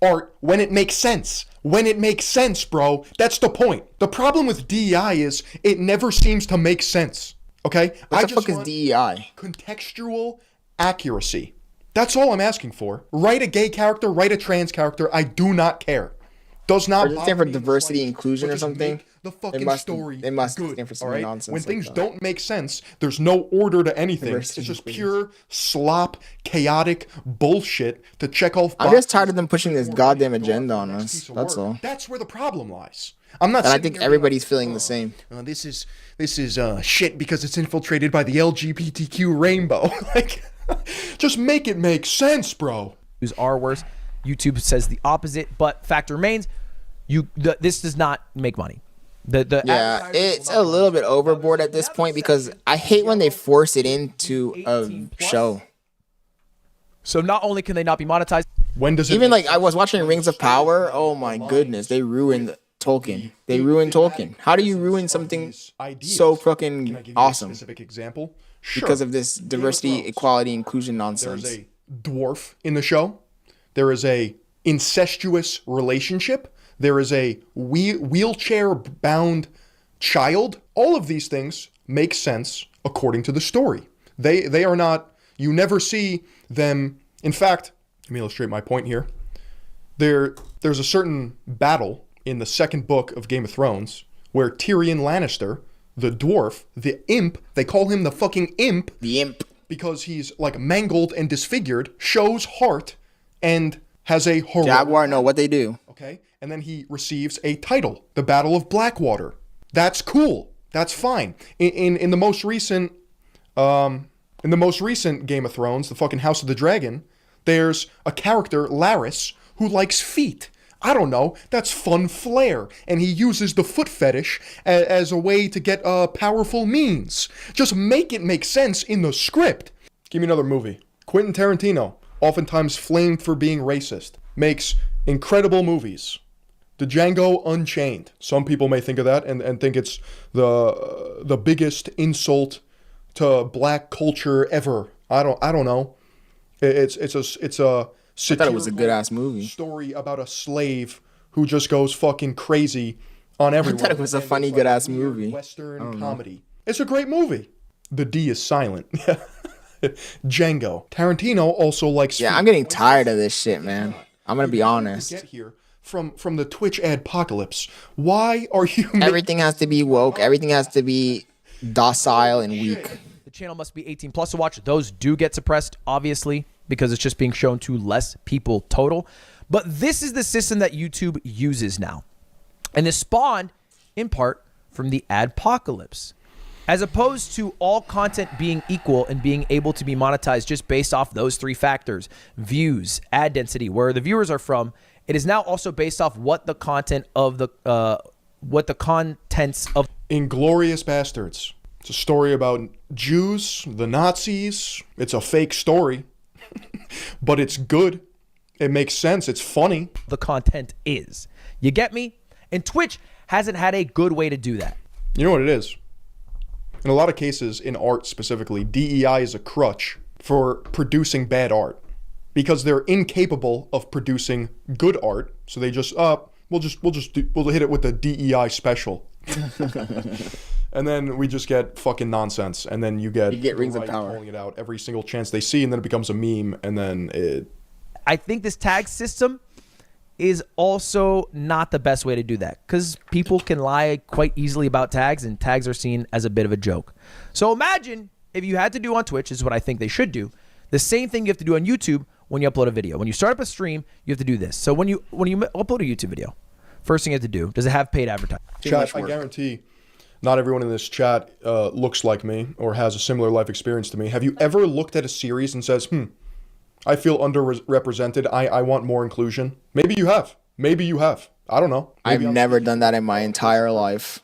art when it makes sense. When it makes sense, bro. That's the point. The problem with DEI is it never seems to make sense. Okay? What the fuck is DEI? Contextual accuracy. That's all I'm asking for. Write a gay character, write a trans character. I do not care. Does not. Or does it stand for diversity, inclusion, or something? The fucking story. It must good, stand for some all right? nonsense. When like things that. don't make sense, there's no order to anything. Diversity, It's just inclusion. pure slop, chaotic bullshit to check off. I'm just tired of them pushing this goddamn agenda on us. That's all. That's where the problem lies. I'm not. And I sitting think here being everybody's like, feeling the same. This is shit because it's infiltrated by the LGBTQ rainbow. Like, just make it make sense, bro. Views are worse. YouTube says the opposite, but fact remains, this does not make money. Yeah, it's a little bit overboard at this point because I hate when they force it into a show. So not only can they not be monetized, when does it even like I was watching Rings of Power? Oh my goodness, they ruined Tolkien. They ruined Tolkien. How do you ruin something so fucking awesome? Specific example. Sure. Because of this diversity, equality, inclusion nonsense. There's a dwarf in the show. There is a incestuous relationship. There is a wheelchair-bound child. All of these things make sense according to the story. They are not. You never see them. In fact, let me illustrate my point here. There's a certain battle in the second book of Game of Thrones where Tyrion Lannister, the dwarf, the imp, they call him the fucking imp. The imp. Because he's like mangled and disfigured, shows heart and has a heroic Jaguar know what they do. Okay, and then he receives a title, the Battle of Blackwater. That's cool. That's fine. In the most recent, Game of Thrones, the fucking House of the Dragon, there's a character, Laris, who likes feet. I don't know. That's fun flair, and he uses the foot fetish as a way to get powerful means. Just make it make sense in the script. Give me another movie. Quentin Tarantino, oftentimes flamed for being racist, makes incredible movies. The Django Unchained. Some people may think of that and think it's the biggest insult to black culture ever. I don't know. It's a I thought it was a good ass movie. Story about a slave who just goes fucking crazy on everyone. I thought it was a funny good ass movie. Western comedy. It's a great movie. The D is silent. Django. Tarantino also likes. Yeah, I'm getting tired of this shit, man. I'm gonna be honest. Get here from the Twitch adpocalypse. Why are you? Everything has to be woke. Everything has to be docile and weak. The channel must be 18 plus to watch. Those do get suppressed, obviously, because it's just being shown to less people total. But this is the system that YouTube uses now. And this spawned, in part, from the adpocalypse. As opposed to all content being equal and being able to be monetized just based off those three factors, views, ad density, where the viewers are from, it is now also based off what the content of Inglourious Bastards. It's a story about Jews, the Nazis. It's a fake story, but it's good. It makes sense. It's funny. The content is. You get me? And Twitch hasn't had a good way to do that. You know what it is? In a lot of cases, in art specifically, DEI is a crutch for producing bad art because they're incapable of producing good art. So they just, we'll hit it with the DEI special. And then we just get fucking nonsense. And then you get Rings of Power calling it out every single chance they see. And then it becomes a meme. And then it. I think this tag system is also not the best way to do that because people can lie quite easily about tags and tags are seen as a bit of a joke. So imagine if you had to do on Twitch, is what I think they should do, the same thing you have to do on YouTube when you upload a video. When you start up a stream, you have to do this. So when you upload a YouTube video, first thing you have to do, does it have paid advertising? Chat, I guarantee not everyone in this chat looks like me or has a similar life experience to me. Have you ever looked at a series and says, I feel underrepresented. I want more inclusion. Maybe you have. Maybe you have. I don't know. I've never done that in my entire life.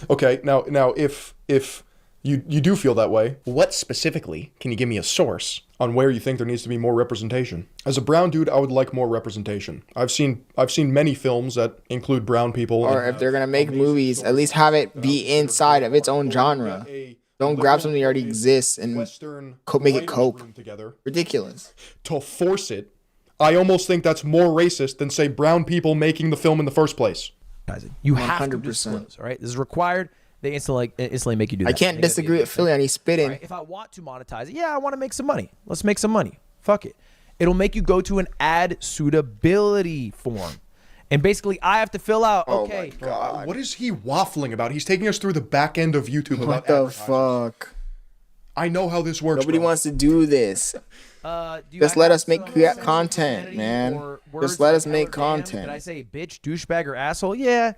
Okay, now if you do feel that way, what specifically, can you give me a source on where you think there needs to be more representation? As a brown dude, I would like more representation. I've seen many films that include brown people. Or if they're gonna make movies, at least have it be inside of its own genre. Don't grab something that already exists and make it cope. Together. Ridiculous. To force it, I almost think that's more racist than, say, brown people making the film in the first place. You have to disclose, all right? This is required. they instantly make you do that. I can't disagree with Philly on he's spitting. Right, if I want to monetize it, yeah, I want to make some money. Let's make some money. Fuck it. It'll make you go to an ad suitability form. And basically, I have to fill out, okay. Oh my God. What is he waffling about? He's taking us through the back end of YouTube about What the fuck? I know how this works. Nobody wants to do this. Just let us make content, man. Just let us make content. Did I say bitch, douchebag, or asshole? Yeah,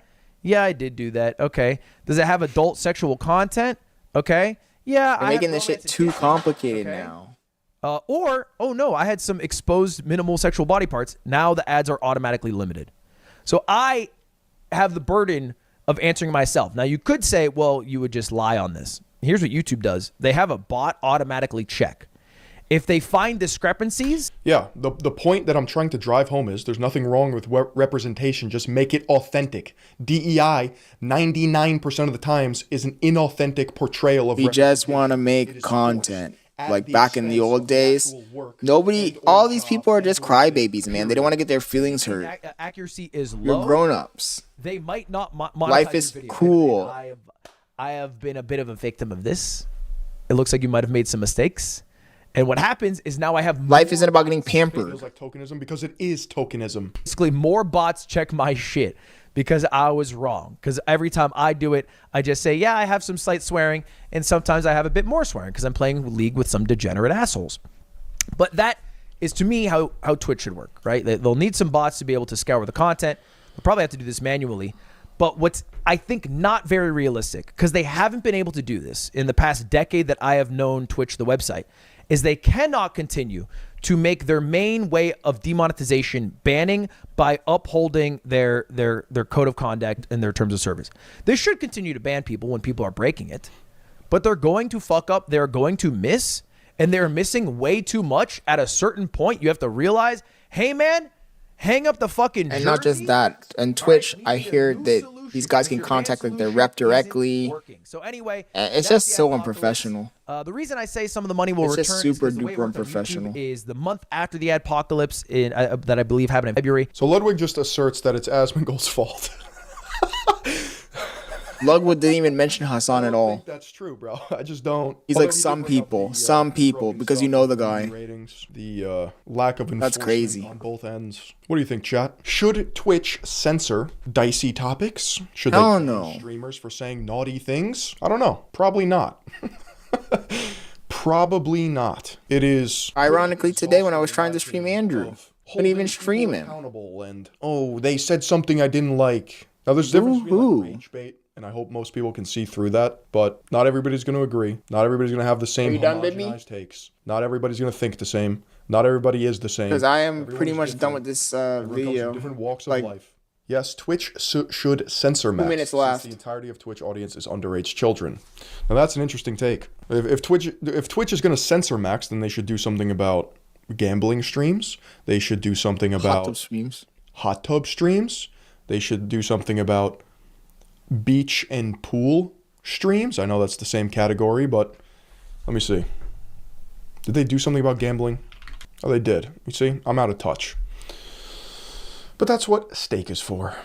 I did do that. Okay. Does it have adult sexual content? Okay. Yeah. You're making this shit too complicated now. Oh no, I had some exposed minimal sexual body parts. Now the ads are automatically limited. So I have the burden of answering myself. Now you could say, well, you would just lie on this. Here's what YouTube does. They have a bot automatically check. If they find discrepancies. Yeah, the point that I'm trying to drive home is there's nothing wrong with representation. Just make it authentic. DEI, 99% of the times, is an inauthentic portrayal of. We just want to make content. Like back in the old days, all these people are just crybabies, man. They don't want to get their feelings hurt. Accuracy is low. You're grown-ups. They might not monetize Life is cool. I have been a bit of a victim of this. It looks like you might have made some mistakes. And what happens is now I have life isn't about getting pampered. It feels like tokenism because it is tokenism. Basically, more bots check my shit because I was wrong. Because every time I do it, I just say, yeah, I have some slight swearing. And sometimes I have a bit more swearing because I'm playing League with some degenerate assholes. But that is, to me, how Twitch should work, right? They'll need some bots to be able to scour the content. They'll probably have to do this manually. But what's, I think, not very realistic, because they haven't been able to do this in the past decade that I have known Twitch, the website, is they cannot continue to make their main way of demonetization banning by upholding their code of conduct and their terms of service. They should continue to ban people when people are breaking it, but they're going to fuck up, they're going to miss, and they're missing way too much. At a certain point, you have to realize, hey man, hang up the fucking jersey. And not just that. And Twitch, I hear that these guys can contact like their rep directly. So anyway, it's just so unprofessional. The reason I say some of the money will return just super duper unprofessional is the month after the adpocalypse that I believe happened in February. So Ludwig just asserts that it's Asmongold's fault. Ludwig didn't even mention Hassan at all. I think that's true, bro. I just don't. He's like some people, because you know the guy. Ratings, the lack of enforcement that's crazy on both ends. What do you think, chat? Should Twitch censor dicey topics? Should they ban streamers for saying naughty things? I don't know. Probably not. Probably not. It is. Ironically, today when I was trying to stream Andrew, couldn't even stream him. And they said something I didn't like. Now there's a difference between like rage bait, and I hope most people can see through that, but not everybody's going to agree. Not everybody's going to have the same homogenized takes. Not everybody's going to think the same. Not everybody is the same. Because I am pretty much done with this video. Different walks of life. Yes, Twitch should censor max. 2 minutes left. The entirety of Twitch audience is underage children. Now that's an interesting take. If Twitch is going to censor max, then they should do something about gambling streams. They should do something about hot tub streams. They should do something about beach and pool streams. I know that's the same category, but let me see. Did they do something about gambling? Oh, they did. You see, I'm out of touch. But that's what steak is for.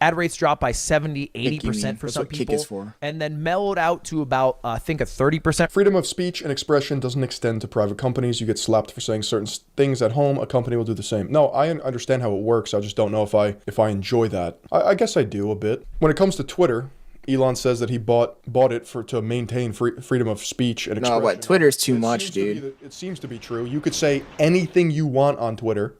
Ad rates dropped by 70, 80% for some people, and then mellowed out to about, I think, a 30%. Freedom of speech and expression doesn't extend to private companies. You get slapped for saying certain things at home. A company will do the same. No, I understand how it works. I just don't know if I enjoy that. I guess I do a bit. When it comes to Twitter, Elon says that he bought it to maintain freedom of speech and expression. No, but Twitter's too much, dude. It seems to be true. You could say anything you want on Twitter.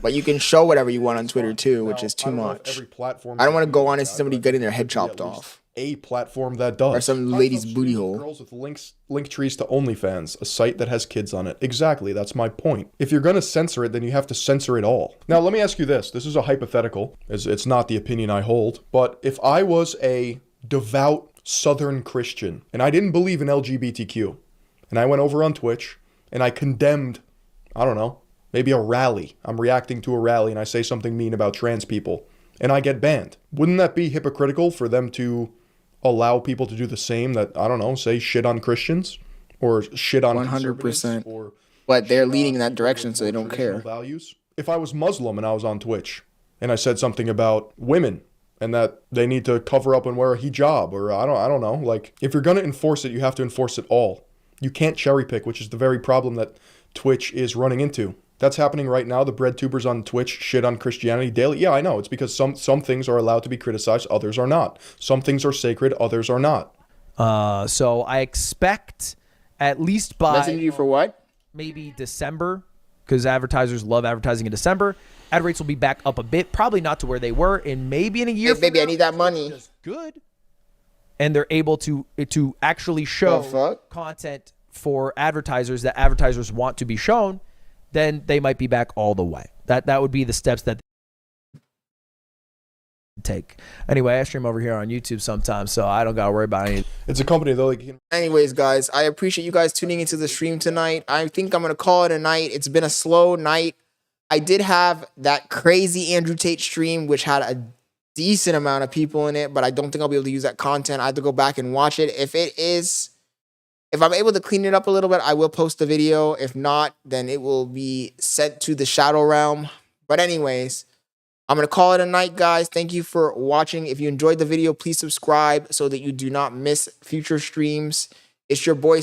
But you can show whatever you want on Twitter too, which is too much. I don't want to go on and see somebody getting their head chopped off. A platform that does. Or some lady's booty hole. Girls with link trees to OnlyFans, a site that has kids on it. Exactly, that's my point. If you're going to censor it, then you have to censor it all. Now, let me ask you this. This is a hypothetical. It's not the opinion I hold. But if I was a devout Southern Christian, and I didn't believe in LGBTQ, and I went over on Twitch, and I condemned, I don't know, maybe a rally. I'm reacting to a rally and I say something mean about trans people and I get banned. Wouldn't that be hypocritical for them to allow people to do the same that, I don't know, say shit on Christians or shit on 100%. But they're leading in that direction so they don't care. Values. If I was Muslim and I was on Twitch and I said something about women and that they need to cover up and wear a hijab, or I don't know. Like, if you're gonna enforce it, you have to enforce it all. You can't cherry pick, which is the very problem that Twitch is running into. That's happening right now. The bread tubers on Twitch shit on Christianity daily. Yeah, I know. It's because some things are allowed to be criticized, others are not. Some things are sacred, others are not. So I expect at least by Messaging you for what? Maybe December, because advertisers love advertising in December. Ad rates will be back up a bit, probably not to where they were, and maybe in a year. Hey, baby, I need that money. Good. And they're able to actually show content for advertisers that advertisers want to be shown, then they might be back all the way. That would be the steps that they take. Anyway, I stream over here on YouTube sometimes, so I don't gotta worry about anything. It's a company though. Anyways, guys, I appreciate you guys tuning into the stream tonight. I think I'm gonna call it a night. It's been a slow night. I did have that crazy Andrew Tate stream, which had a decent amount of people in it, but I don't think I'll be able to use that content. I have to go back and watch it. If I'm able to clean it up a little bit, I will post the video. If not, then it will be sent to the Shadow Realm. But anyways, I'm going to call it a night, guys. Thank you for watching. If you enjoyed the video, please subscribe so that you do not miss future streams. It's your boy